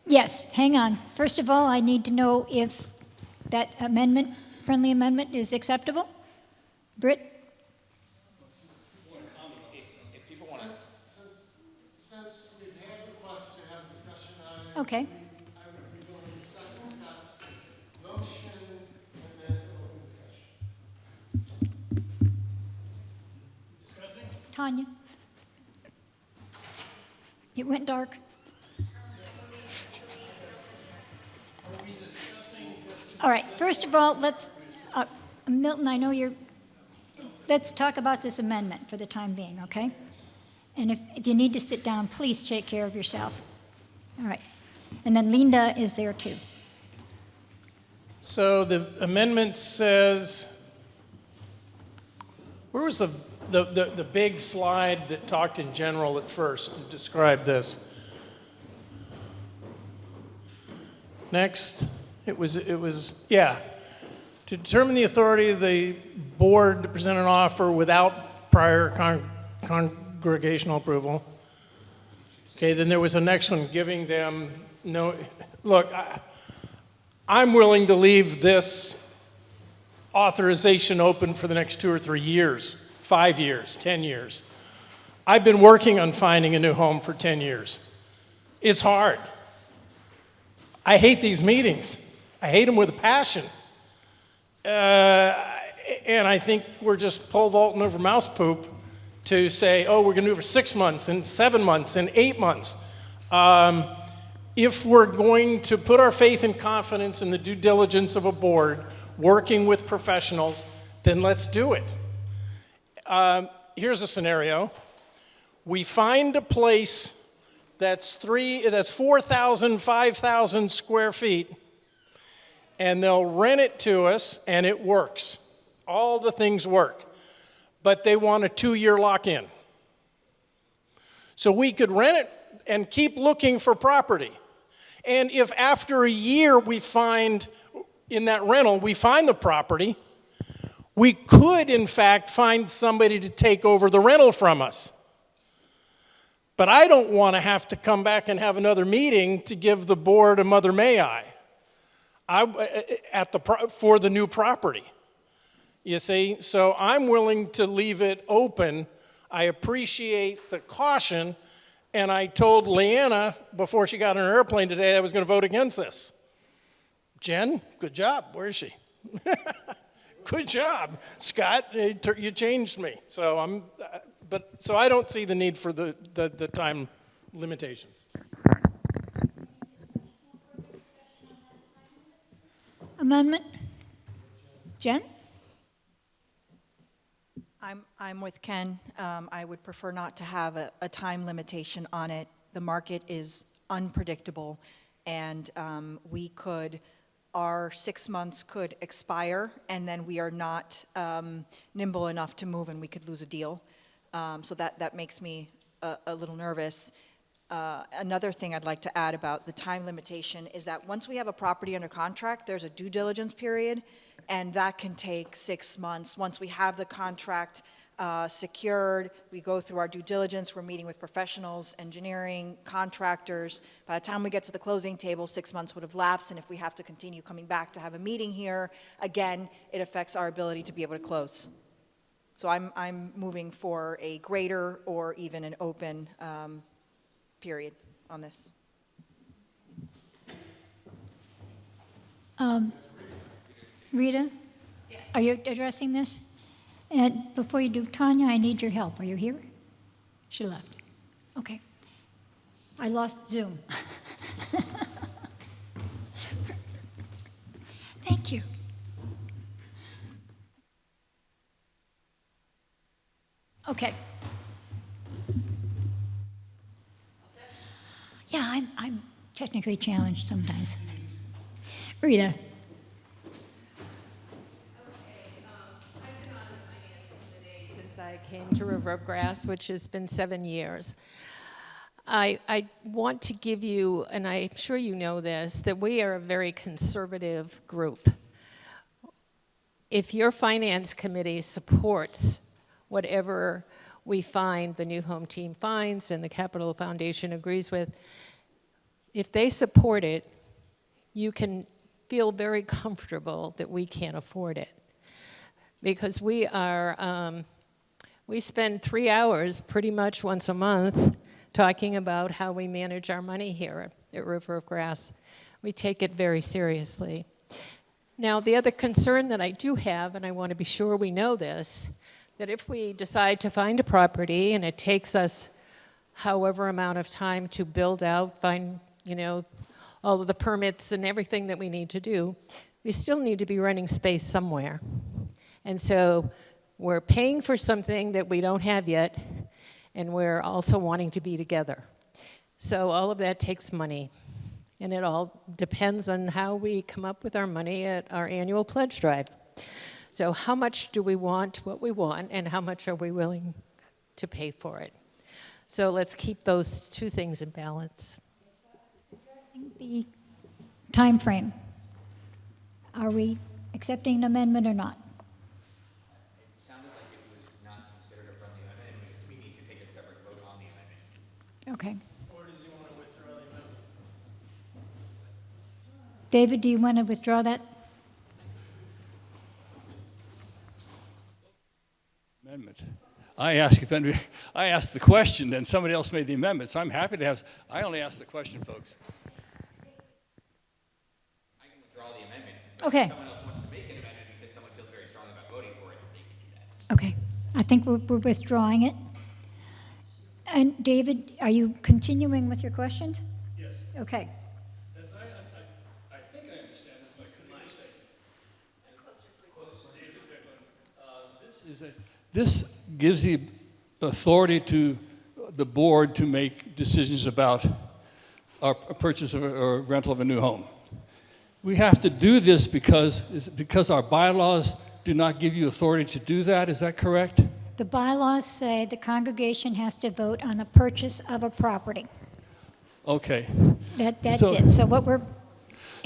Yes, hang on. First of all, I need to know if that amendment, friendly amendment, is acceptable. Britt, Okay. I would be willing to second Scott's motion and then open discussion. Tanya? It went dark. All right, first of all, Milton, I know let's talk about this amendment for the time being, okay? And if you need to sit down, please take care of yourself. All right. And then Linda is there too. So the amendment says, where was the big slide that talked in general at first to describe this? Next, it was, yeah. To determine the authority of the board to present an offer without prior congregational approval. Okay, then there was the next one, giving them no, look, I'm willing to leave this authorization open for the next 2 or 3 years, 5 years, 10 years. I've been working on finding a new home for 10 years. It's hard. I hate these meetings. I hate them with a passion. And I think we're just pole vaulting over mouse poop to say, oh, we're going to do it for 6 months and 7 months and 8 months. If we're going to put our faith and confidence in the due diligence of a board working with professionals, then let's do it. Here's a scenario. We find a place that's 4,000, 5,000 square feet, and they'll rent it to us, and it works. All the things work. But they want a 2-year lock-in. So we could rent it and keep looking for property. And if after a year we find, in that rental, we find the property, we could, in fact, find somebody to take over the rental from us. But I don't want to have to come back and have another meeting to give the board a mother may I for the new property. You see, so I'm willing to leave it open. I appreciate the caution, and I told Leanna before she got on her airplane today I was going to vote against this. Jen, good job. Where is she? Good job, Scott. You changed me. So so I don't see the need for the time limitations. Amendment? Jen? I'm with Ken. I would prefer not to have a time limitation on it. The market is unpredictable, and our 6 months could expire, and then we are not nimble enough to move, and we could lose a deal. So that makes me a little nervous. Another thing I'd like to add about the time limitation is that once we have a property under contract, there's a due diligence period, and that can take 6 months. Once we have the contract secured, we go through our due diligence, we're meeting with professionals, engineering, contractors. By the time we get to the closing table, 6 months would have lapsed, and if we have to continue coming back to have a meeting here, again, it affects our ability to be able to close. So I'm moving for a greater or even an open period on this. Rita? Are you addressing this? And before you do, Tanya, I need your help. Are you here? She left. Okay. I lost Zoom. Thank you. Okay. Yeah, I'm technically challenged sometimes. Rita. Since I came to River of Grass, which has been 7 years. I want to give you, and I'm sure you know this, that we are a very conservative group. If your finance committee supports whatever we find, the New Home Team finds, and the Capital Foundation agrees with, if they support it, you can feel very comfortable that we can't afford it. Because we spend 3 hours pretty much once a month talking about how we manage our money here at River of Grass. We take it very seriously. Now, the other concern that I do have, and I want to be sure we know this, that if we decide to find a property and it takes us however amount of time to build out, find, all of the permits and everything that we need to do, we still need to be renting space somewhere. And so we're paying for something that we don't have yet, and we're also wanting to be together. So all of that takes money. And it all depends on how we come up with our money at our annual pledge drive. So how much do we want what we want, and how much are we willing to pay for it? So let's keep those two things in balance. The time frame. Are we accepting an amendment or not? It sounded like it was not considered a friendly amendment. We need to take a separate vote on the amendment. Okay. Or does he want to withdraw the amendment? David, do you want to withdraw that? Amendment. I asked the question, and somebody else made the amendment, so I'm happy to have, I only asked the question, folks. I can withdraw the amendment. But Okay. if someone else wants to make an amendment because someone feels very strongly about voting for it, they can do that. Okay. I think we're withdrawing it. And David, are you continuing with your questions? Yes. Okay. I think I understand this, but I could be mistaken. This gives the authority to the board to make decisions about our purchase or rental of a new home. We have to do this because our bylaws do not give you authority to do that. Is that correct? The bylaws say the congregation has to vote on the purchase of a property. Okay. That's So- it. So what we're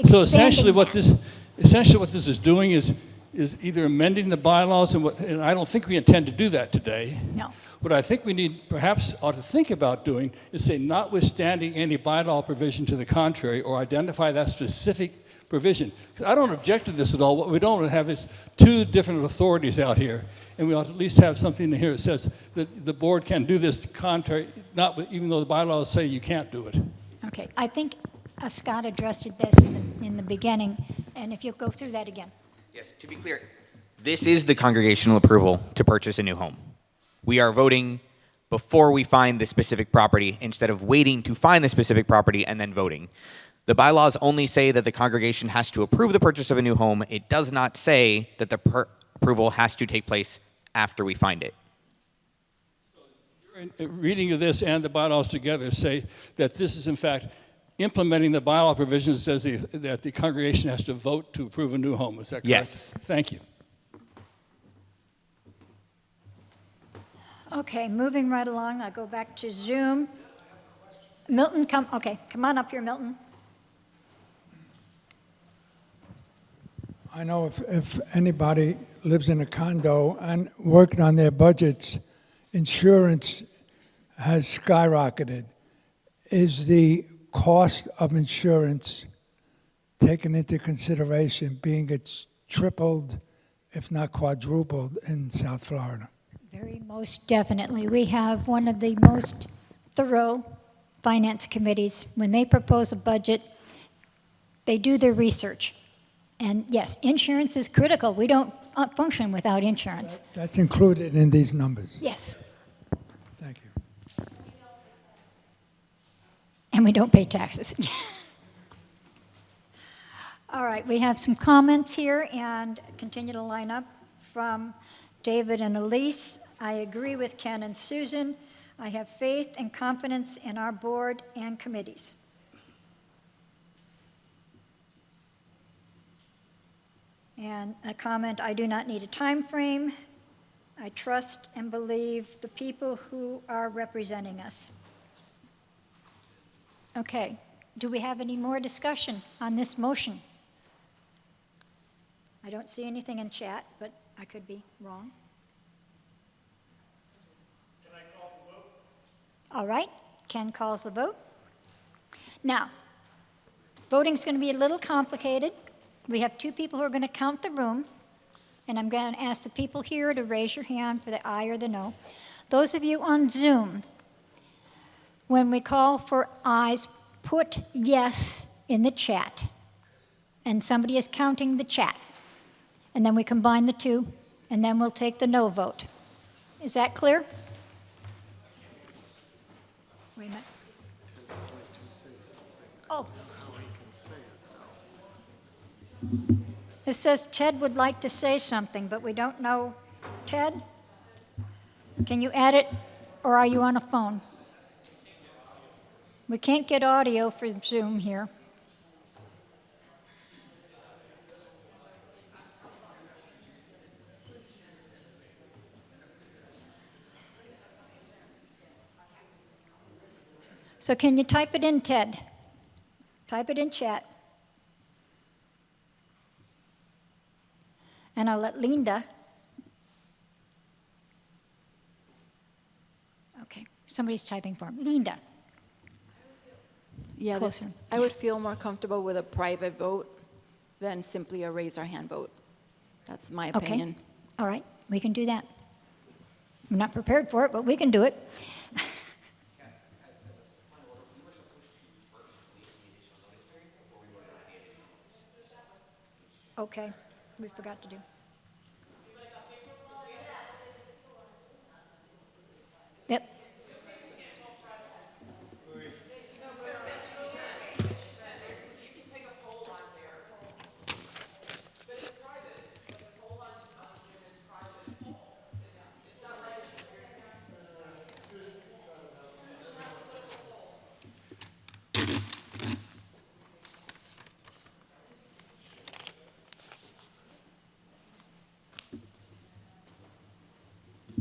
So expanding essentially what this is doing is either amending the bylaws, and I don't think we intend to do that today. No. What I think we ought to think about doing is say, notwithstanding any bylaw provision to the contrary, or identify that specific provision. 'Cause I don't object to this at all. What we don't have is two different authorities out here, and we ought to at least have something in here that says that the board can do this contrary, even though the bylaws say you can't do it. Okay. I think Scott addressed this in the beginning, and if you'll go through that again. Yes, to be clear, this is the congregational approval to purchase a new home. We are voting before we find the specific property instead of waiting to find the specific property and then voting. The bylaws only say that the congregation has to approve the purchase of a new home. It does not say that the approval has to take place after we find it. Reading of this and the bylaws together say that this is in fact implementing the bylaw provisions that says that the congregation has to vote to approve a new home. Is that correct? Yes. Thank you. Okay, moving right along, I'll go back to Zoom. Milton, come on up here, Milton. I know if anybody lives in a condo and worked on their budgets, insurance has skyrocketed. Is the cost of insurance taken into consideration, being it's tripled, if not quadrupled, in South Florida? Very most definitely. We have one of the most thorough finance committees. When they propose a budget, they do their research. And yes, insurance is critical. We don't function without insurance. That's included in these numbers. Yes, Thank you. and we don't pay taxes. All right, we have some comments here and continue to line up from David and Elise. I agree with Ken and Susan. I have faith and confidence in our board and committees. And a comment, I do not need a time frame. I trust and believe the people who are representing us. Okay, do we have any more discussion on this motion? I don't see anything in chat, but I could be wrong. Can I call the vote? All right, Ken calls the vote. Now, voting's going to be a little complicated. We have two people who are going to count the room, and I'm going to ask the people here to raise your hand for the aye or the no. Those of you on Zoom, When we call for ayes, put yes in the chat. And somebody is counting the chat. And then we combine the two, and then we'll take the no vote. Is that clear? Wait a minute. Oh. It says Ted would like to say something, but we don't know. Ted, can you add it, or are you on a phone? We can't get audio for Zoom here. So can you type it in, Ted? Type it in chat. And I'll let Linda. Okay, somebody's typing for him. Linda. Yeah, Closer. I would feel more comfortable with a private vote than simply a raise our hand vote. That's my opinion. Okay, all right, we can do that. I'm not prepared for it, but we can do it. Okay, we forgot to do. Yep.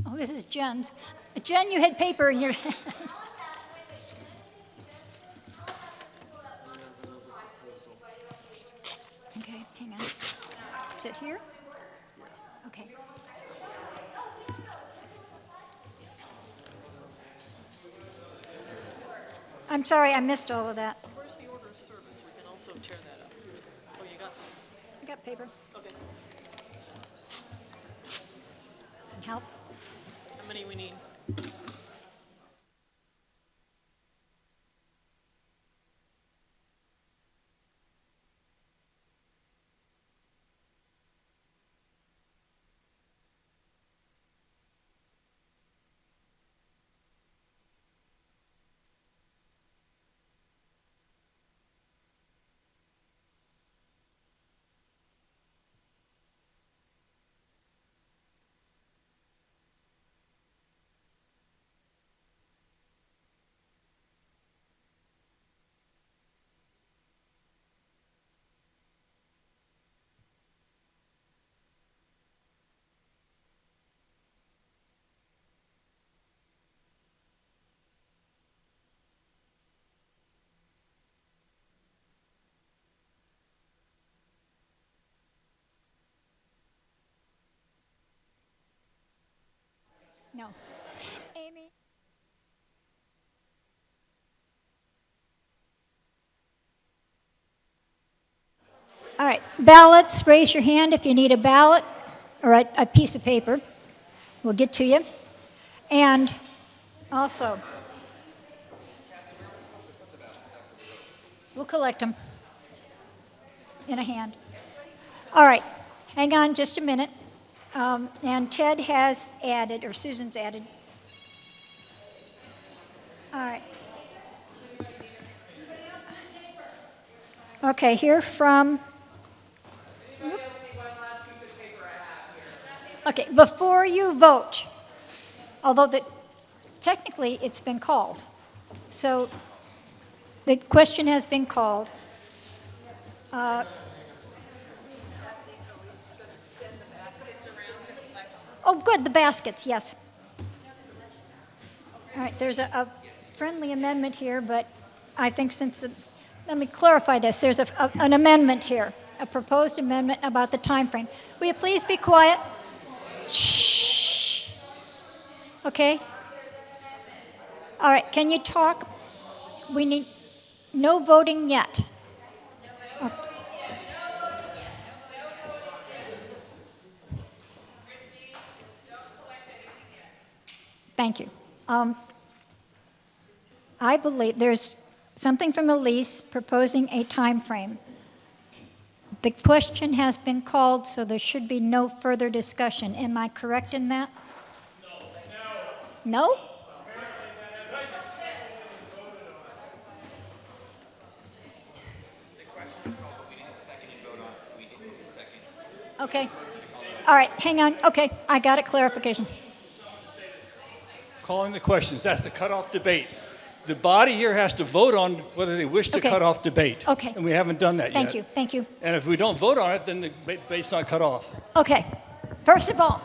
Oh, this is Jen's. Jen, you had paper in your hand. Okay, hang on. Is it here? Okay. I'm sorry, I missed all of that. Where's the order of service? We can also tear that up. Oh, you got, I got paper. okay. Can help. How many we need? No. Amy? All right, ballots, raise your hand if you need a ballot or a piece of paper. We'll get to you. And also, we'll collect them in a hand. All right, hang on just a minute. And Ted has added, or Susan's added. All right. Okay, here from. Okay, before you vote, although technically it's been called. So the question has been called. Oh, good, the baskets, yes. All right, there's a friendly amendment here, but I think let me clarify this. There's an amendment here, a proposed amendment about the time frame. Will you please be quiet? Shh. Okay? All right, can you talk? We need no voting yet. Okay. Thank you. I believe there's something from Elise proposing a time frame. The question has been called, so there should be no further discussion. Am I correct in that? No. No? Okay. All right, hang on. Okay, I got it. Clarification. Calling the questions, that's the cutoff debate. The body here has to vote on whether they wish to Okay. cut off debate. Okay. And we haven't done that Thank yet. you, thank you. And if we don't vote on it, then the debate's not cut off. Okay, first of all,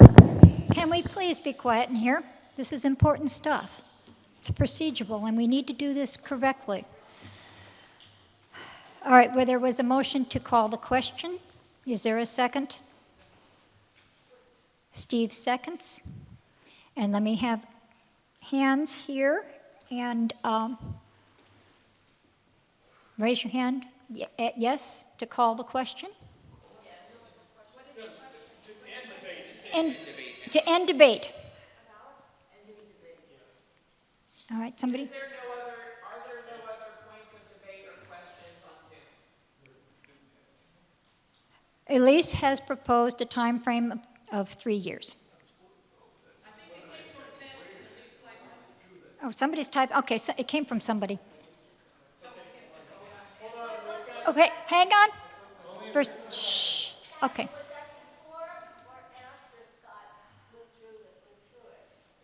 can we please be quiet in here? This is important stuff. It's procedural, and we need to do this correctly. All right, where there was a motion to call the question, is there a second? Steve seconds. And let me have hands here, and raise your hand. Yes, to call the question? And to end debate. All right, somebody? Are there no other points of debate or questions on Zoom? Elise has proposed a time frame of 3 years. Oh, somebody's typed. Okay, so it came from somebody. Okay, hang on. First, shh. Okay.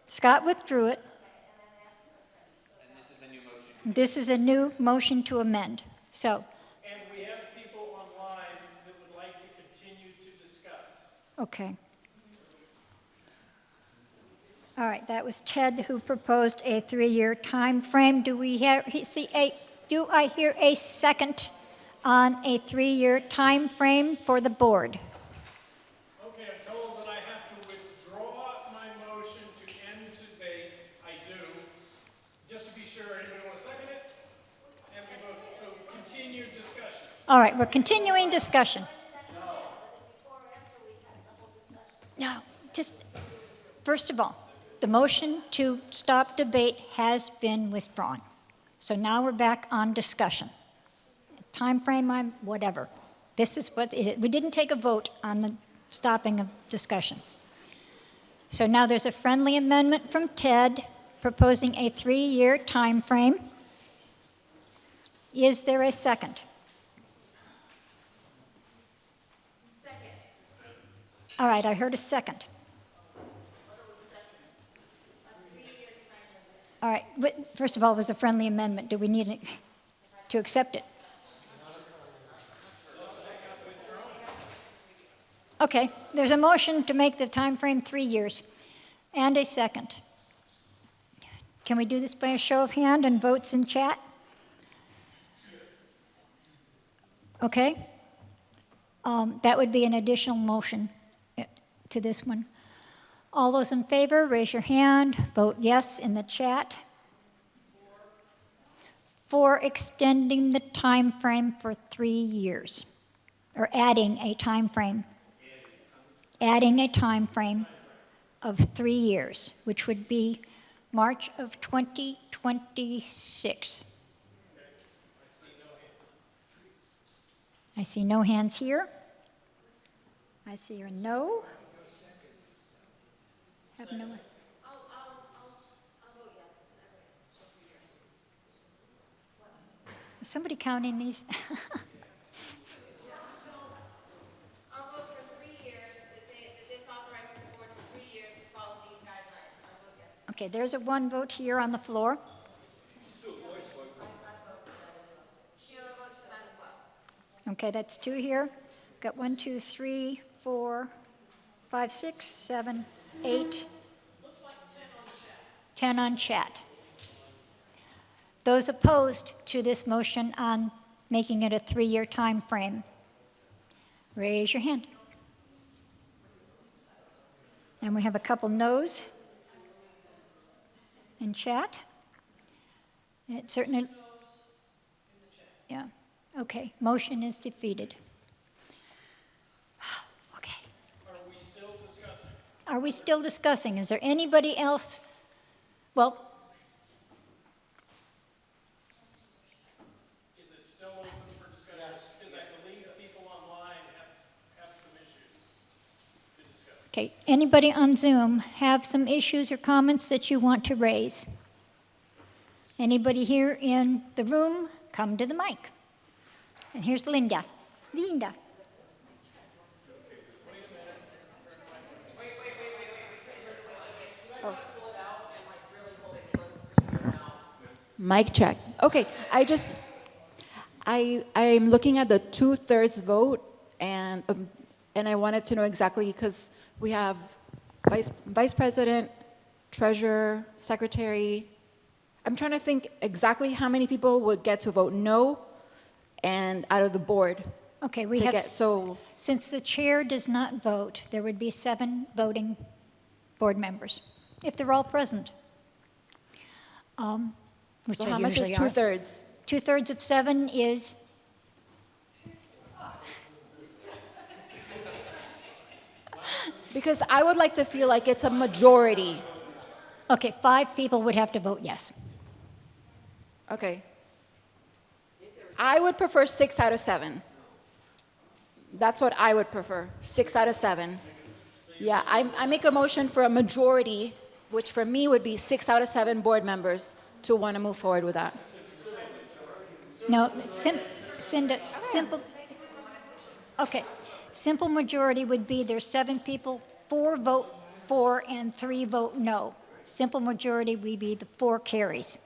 Scott withdrew it. This is a new motion to amend. So, And we have people online that would like to continue to discuss. okay. All right, that was Ted who proposed a 3-year time frame. Do I hear a second on a 3-year time frame for the board? Okay, I'm told that I have to withdraw my motion to end debate. I do. Just to be sure, anybody want to second it? And we vote, so continued discussion. All right, we're continuing discussion. No, just, first of all, the motion to stop debate has been withdrawn. So now we're back on discussion. Time frame, whatever. This is what it is. We didn't take a vote on the stopping of discussion. So now there's a friendly amendment from Ted proposing a 3-year time frame. Is there a second? Second. All right, I heard a second. All right, but first of all, it was a friendly amendment. Do we need it to accept it? Okay, there's a motion to make the time frame 3 years and a second. Can we do this by a show of hand and votes in chat? Okay. That would be an additional motion to this one. All those in favor, raise your hand. Vote yes in the chat. For extending the time frame for 3 years, or adding a time frame. Adding a time frame of 3 years, which would be March of 2026. I see no hands here. I see a no. Have no one. I'll vote yes. Is somebody counting these? I'll vote for 3 years, that this authorizes the board for 3 years to follow these guidelines. I'll vote yes. Okay, there's a 1 vote here on the floor. Sheila votes for that as well. Okay, that's 2 here. Got 1, 2, 3, 4, 5, 6, 7, 8. 10 on chat. Those opposed to this motion on making it a 3-year time frame, raise your hand. And we have a couple no's in chat. It certainly, yeah, okay, motion is defeated. Okay. Are we still discussing? Are we still discussing? Is there anybody else? Well, Okay, anybody on Zoom have some issues or comments that you want to raise? Anybody here in the room, come to the mic. And here's Linda. Linda. Mic check. Okay, I'm looking at the 2/3 vote, and I wanted to know exactly, because we have vice president, treasurer, secretary. I'm trying to think exactly how many people would get to vote no, and out of the board. Okay, we to have, get, so since the chair does not vote, there would be 7 voting board members, if they're all present. Which so they how much is usually are. 2/3? 2/3 of 7 is, Because I would like to feel like it's a majority. okay, 5 people would have to vote yes. Okay. I would prefer 6 out of 7. That's what I would prefer, 6 out of 7. Yeah, I make a motion for a majority, which for me would be 6 out of 7 board members to want to move forward with that. No, simple, okay. Simple majority would be there's 7 people, 4 vote for and 3 vote no. Simple majority would be the 4 carries.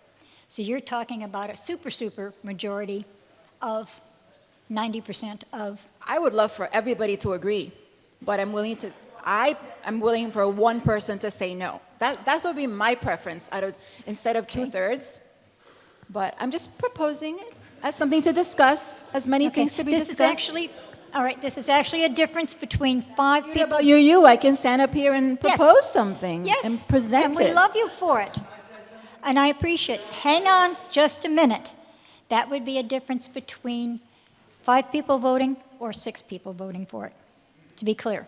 So you're talking about a super majority of 90% of. I would love for everybody to agree, but I'm willing for one person to say no. That's what would be my preference instead of 2/3. But I'm just proposing it as something to discuss, as many things to be This discussed. is actually, all right, this is actually a difference between 5 people. About you, I can stand up here and propose something Yes, and present and we it. love you for it. And I appreciate it. Hang on just a minute. That would be a difference between 5 people voting or 6 people voting for it, to be clear.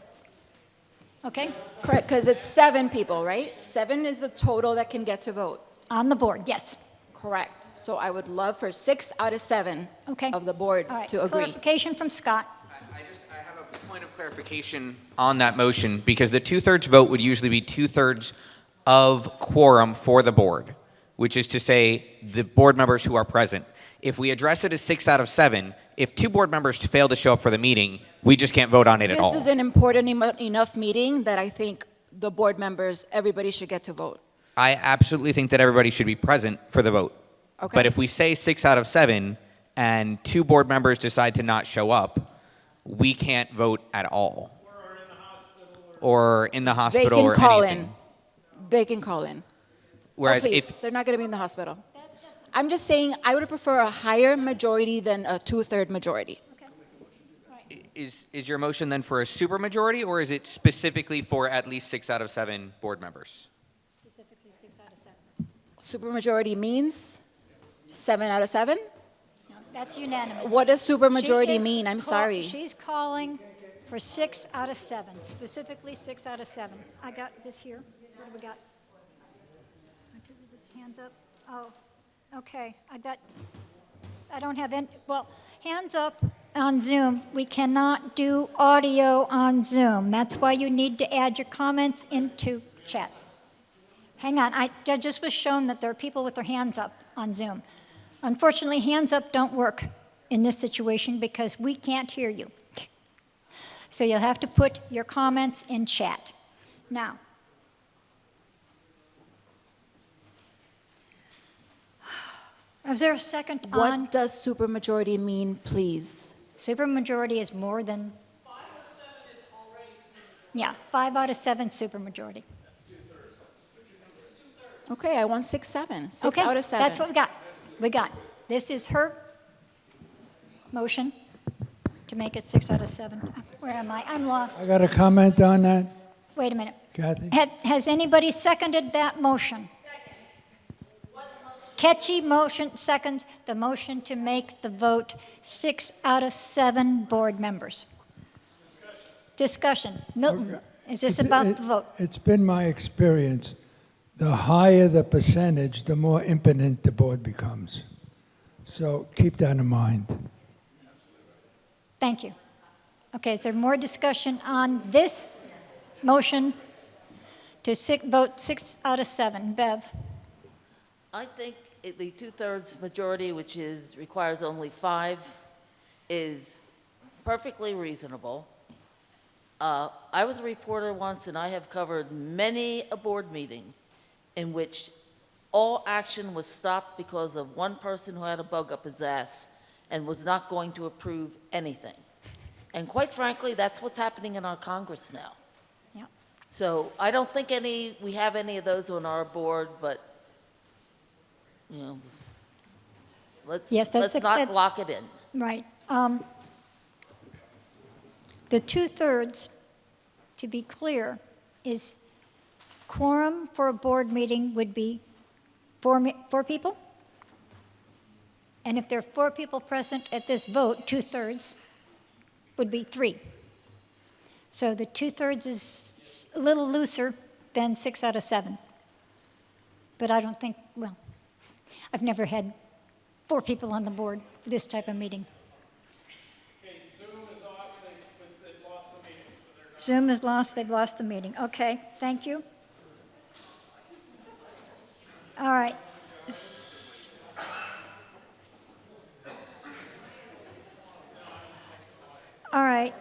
Okay? Correct, because it's 7 people, right? 7 is the total that can get to vote. On the board, yes. Correct. So I would love for 6 out of 7 Okay. of the board All right, to agree. clarification from Scott. I have a point of clarification on that motion, because the 2/3 vote would usually be 2/3 of quorum for the board, which is to say the board members who are present. If we address it as 6 out of 7, if 2 board members fail to show up for the meeting, we just can't vote on it at all. This is an important enough meeting that I think the board members, everybody should get to vote. I absolutely think that everybody should be present for the vote. Okay. But if we say 6 out of 7 and 2 board members decide to not show up, we can't vote at all. Or in the hospital or anything. They can call in. Whereas please, if they're not going to be in the hospital. I'm just saying I would prefer a higher majority than a 2/3 majority. is your motion then for a supermajority, or is it specifically for at least 6 out of 7 board members? Specifically 6 out of 7. Supermajority means 7 out of 7? No, that's unanimous. What does supermajority She is mean? I'm sorry. She's calling for 6 out of 7, specifically 6 out of 7. I got this here. What do we got? Hands up. Oh, okay. I don't have any, well, hands up on Zoom. We cannot do audio on Zoom. That's why you need to add your comments into chat. Hang on, I just was shown that there are people with their hands up on Zoom. Unfortunately, hands up don't work in this situation because we can't hear you. So you'll have to put your comments in chat. Now, is there a second on? What does supermajority mean, please? Supermajority is more than. 5 out of 7 is already supermajority. Yeah, 5 out of 7 supermajority. Okay, I want 6, 7. 6 Okay, out of 7. that's what we got. This is her motion to make it 6 out of 7. Where am I? I'm lost. I got a comment on that, Wait a minute. Kathy. Has anybody seconded that motion? Catchy motion, second the motion to make the vote 6 out of 7 board members. Discussion. Milton, is this about the vote? It's been my experience, the higher the percentage, the more impotent the board becomes. So keep that in mind. Thank you. Okay, is there more discussion on this motion to vote 6 out of 7. Bev? I think the two-thirds majority, which requires only 5, is perfectly reasonable. I was a reporter once, and I have covered many a board meeting in which all action was stopped because of one person who had a bug up his ass and was not going to approve anything. And quite frankly, that's what's happening in our Congress now. Yeah. So I don't think we have any of those on our board, but, you know, let's not lock it in. Right. The two-thirds, to be clear, is quorum for a board meeting would be four people? And if there are 4 people present at this vote, two-thirds would be 3. So the two-thirds is a little looser than 6 out of 7. But I don't think, well, I've never had 4 people on the board for this type of meeting. Okay, Zoom is off, they've lost the meeting. So they're not. Zoom is lost, they've lost the meeting. Okay, thank you. All right. All right.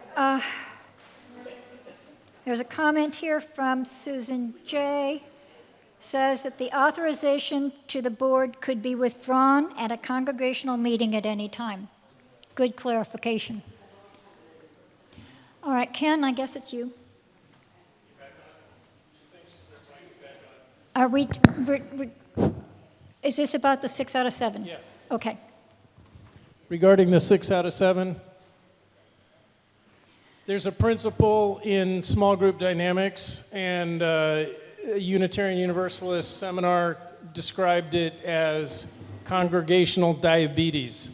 There's a comment here from Susan J. Says that the authorization to the board could be withdrawn at a congregational meeting at any time. Good clarification. All right, Ken, I guess it's you. Are is this about the 6 out of 7? Yeah. Okay. Regarding the 6 out of 7, there's a principle in small group dynamics, and a Unitarian Universalist seminar described it as congregational diabetes.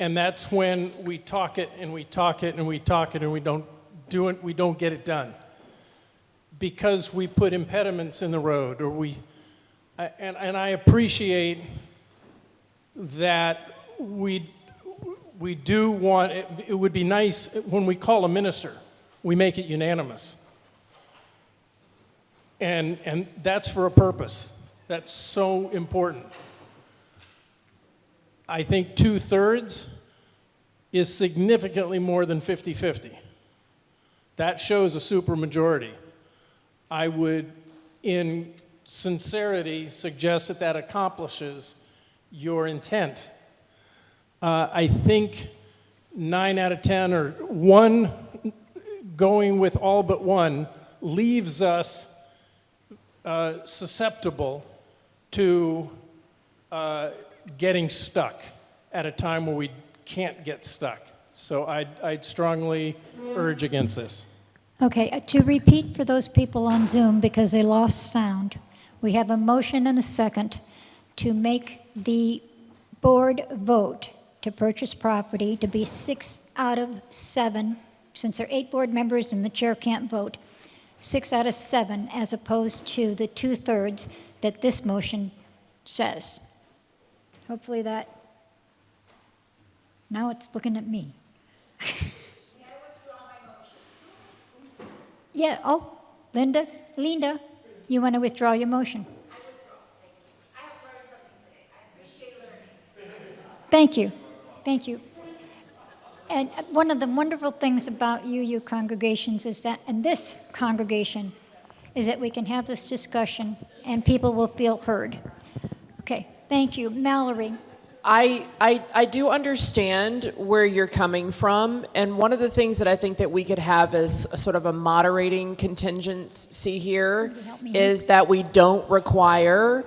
And that's when we talk it and we talk it and we talk it and we don't do it, we don't get it done. Because we put impediments in the road, or and I appreciate that we do want, it would be nice when we call a minister, we make it unanimous. And that's for a purpose. That's so important. I think 2/3 is significantly more than 50-50. That shows a supermajority. I would, in sincerity, suggest that that accomplishes your intent. I think 9 out of 10, or 1 going with all but 1, leaves us susceptible to getting stuck at a time where we can't get stuck. So I'd strongly urge against this. Okay, to repeat for those people on Zoom because they lost sound, we have a motion and a second to make the board vote to purchase property to be 6 out of 7, since there are 8 board members and the chair can't vote, 6 out of 7 as opposed to the 2/3 that this motion says. Hopefully that, now it's looking at me. Yeah, oh, Linda, you want to withdraw your motion? I withdraw, thank you. I have learned something today. I appreciate learning. Thank you, thank you. And one of the wonderful things about you congregations is that, and this congregation, is that we can have this discussion and people will feel heard. Okay, thank you. Mallory. I do understand where you're coming from, and one of the things that I think that we could have as a sort of a moderating contingency here is that we don't require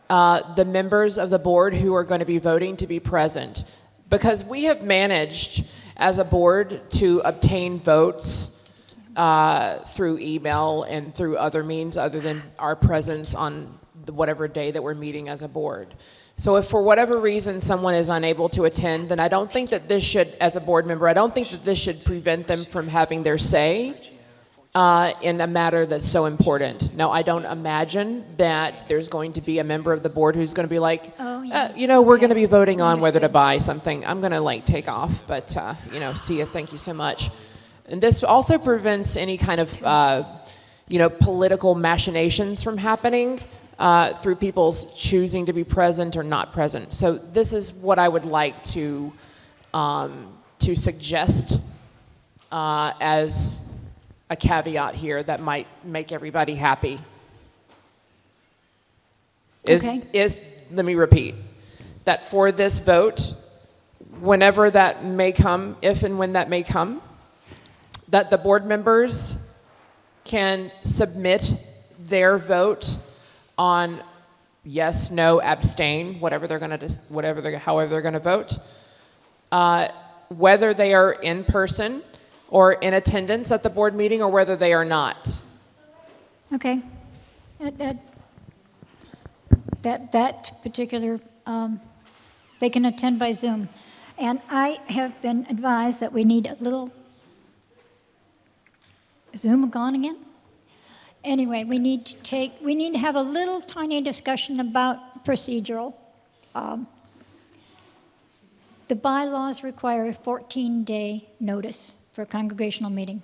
the members of the board who are going to be voting to be present, because we have managed as a board to obtain votes through email and through other means other than our presence on whatever day that we're meeting as a board. So if for whatever reason someone is unable to attend, then I don't think that this should, as a board member, I don't think that this should prevent them from having their say in a matter that's so important. Now, I don't imagine that there's going to be a member of the board who's going to be like, we're going to be voting on whether to buy something. I'm going to take off, but see you, thank you so much. And this also prevents any kind of, political machinations from happening through people's choosing to be present or not present. So this is what I would like to suggest as a caveat here that might make everybody happy. Okay. Let me repeat, that for this vote, whenever that may come, if and when that may come, that the board members can submit their vote on yes, no, abstain, however they're going to vote, whether they are in person or in attendance at the board meeting or whether they are not. Okay. That particular, they can attend by Zoom. And I have been advised that we need a little, Zoom gone again? Anyway, we need to have a little tiny discussion about procedural. The bylaws require a 14-day notice for a congregational meeting.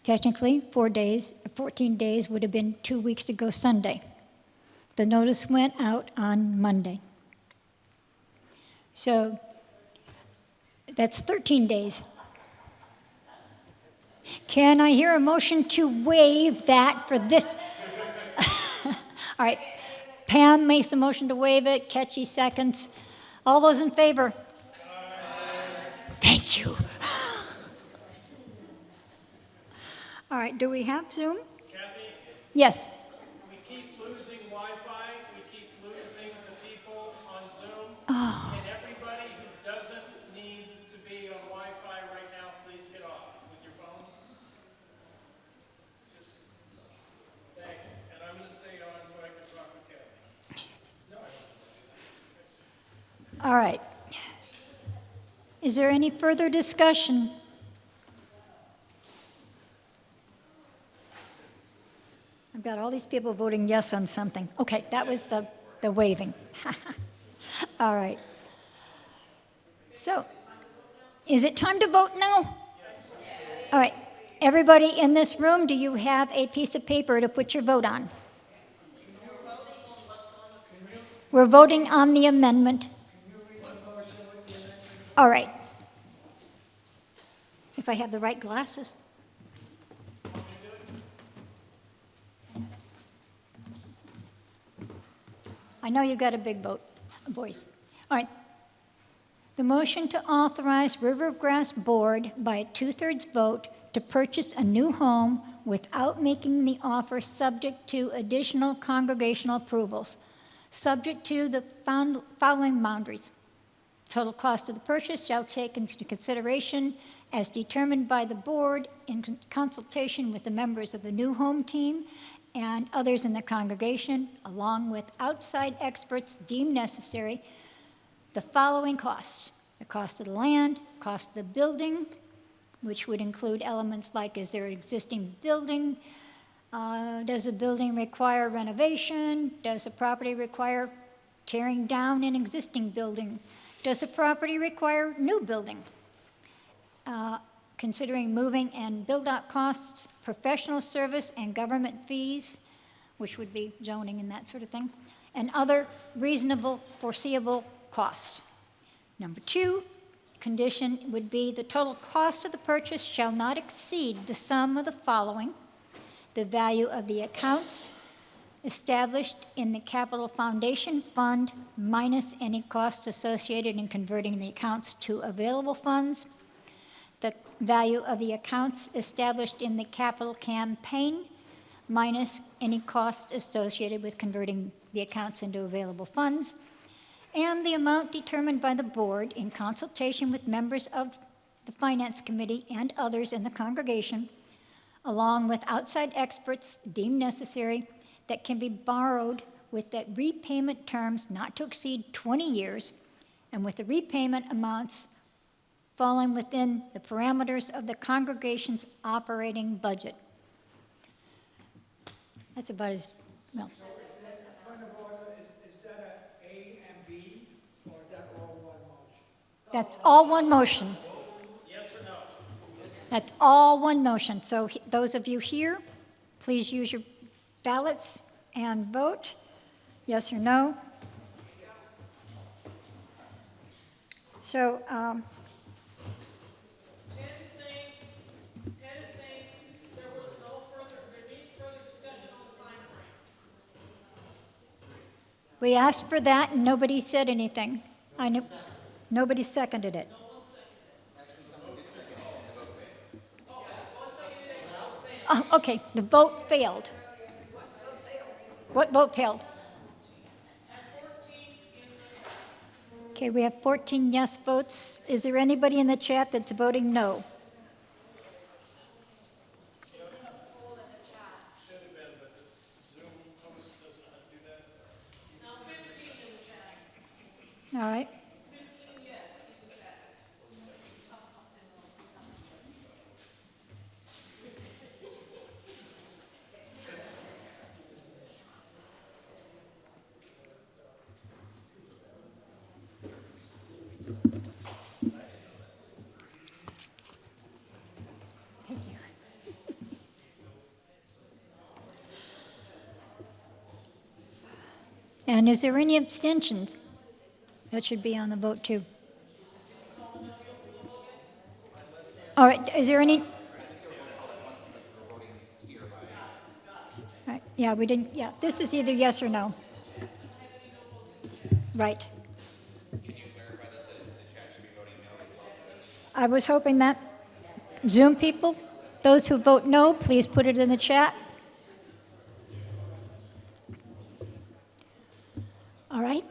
Technically, 14 days would have been 2 weeks ago Sunday. The notice went out on Monday. So that's 13 days. Can I hear a motion to waive that for this? All right. Pam makes the motion to waive it. Ketchy seconds. All those in favor? Thank you. All right. Do we have Zoom? Kathy, Yes. we keep losing Wi-Fi. We keep losing the people on Zoom. Oh. And everybody who doesn't need to be on Wi-Fi right now, please get off with your phones. Just thanks. And I'm going to stay on so I can talk with Kathy. All right. Is there any further discussion? I've got all these people voting yes on something. Okay, that was the waiving. All right. So, is it time to vote now? All right. Everybody in this room, do you have a piece of paper to put your vote on? We're voting on the amendment. All right. If I have the right glasses. I know you got a big voice. All right. The motion to authorize River of Grass Board by a 2/3 vote to purchase a new home without making the offer subject to additional congregational approvals, subject to the following boundaries. Total cost of the purchase shall take into consideration as determined by the board in consultation with the members of the new home team and others in the congregation, along with outside experts deemed necessary, the following costs: the cost of the land, cost of the building, which would include elements like, is there an existing building? Does the building require renovation? Does the property require tearing down an existing building? Does the property require new building? Considering moving and build-out costs, professional service and government fees, which would be zoning and that sort of thing, and other reasonable, foreseeable costs. Number 2, condition would be the total cost of the purchase shall not exceed the sum of the following: the value of the accounts established in the Capital Foundation Fund minus any costs associated in converting the accounts to available funds, the value of the accounts established in the capital campaign minus any cost associated with converting the accounts into available funds, and the amount determined by the board in consultation with members of the Finance Committee and others in the congregation, along with outside experts deemed necessary, that can be borrowed with the repayment terms not to exceed 20 years and with the repayment amounts falling within the parameters of the congregation's operating budget. That's about as well. Point of order, is that a A and B, or is that all one motion? That's all one motion. Yes or That's all one motion. So those of you here, please use your ballots and vote, yes or no. So, Ted is saying there needs further discussion on the time frame. we asked for that and nobody said anything. I knew, nobody seconded it. Oh, okay, the vote failed. What vote failed? Okay, we have 14 yes votes. Is there anybody in the chat that's voting no? All right. Thank you. And is there any abstentions? That should be on the vote too. All right, is there any? All right, yeah, we didn't, yeah, this is either yes or no. Right. I was hoping that. Zoom people, those who vote no, please put it in the chat. All right.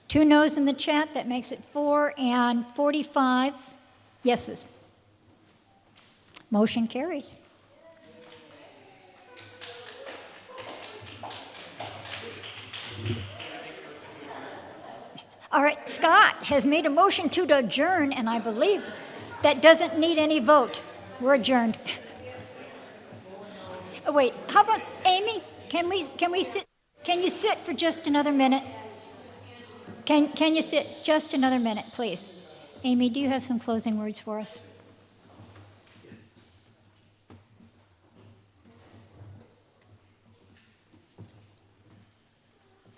Two noes in the chat, that makes it 4, and 45 yeses. Motion carries. All right, Scott has made a motion to adjourn, and I believe that doesn't need any vote. We're adjourned. Oh, wait, how about Amy? Can we sit? Can you sit for just another minute? Can you sit just another minute, please? Amy, do you have some closing words for us?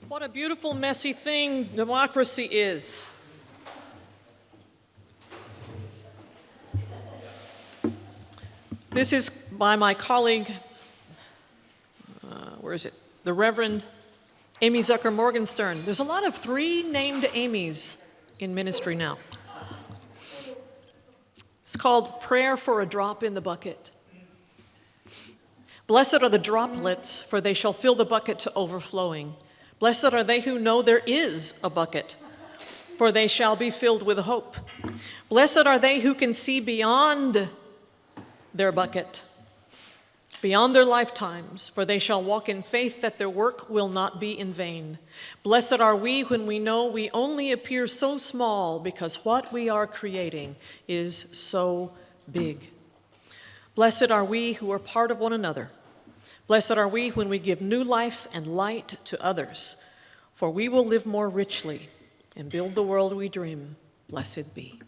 What a beautiful, messy thing democracy is. This is by my colleague, where is it? The Reverend Amy Zucker Morgenstern. There's a lot of 3 named Amy's in ministry now. It's called Prayer for a Drop in the Bucket. Blessed are the droplets, for they shall fill the bucket to overflowing. Blessed are they who know there is a bucket, for they shall be filled with hope. Blessed are they who can see beyond their bucket, beyond their lifetimes, for they shall walk in faith that their work will not be in vain. Blessed are we when we know we only appear so small because what we are creating is so big. Blessed are we who are part of one another. Blessed are we when we give new life and light to others, for we will live more richly and build the world we dream. Blessed be.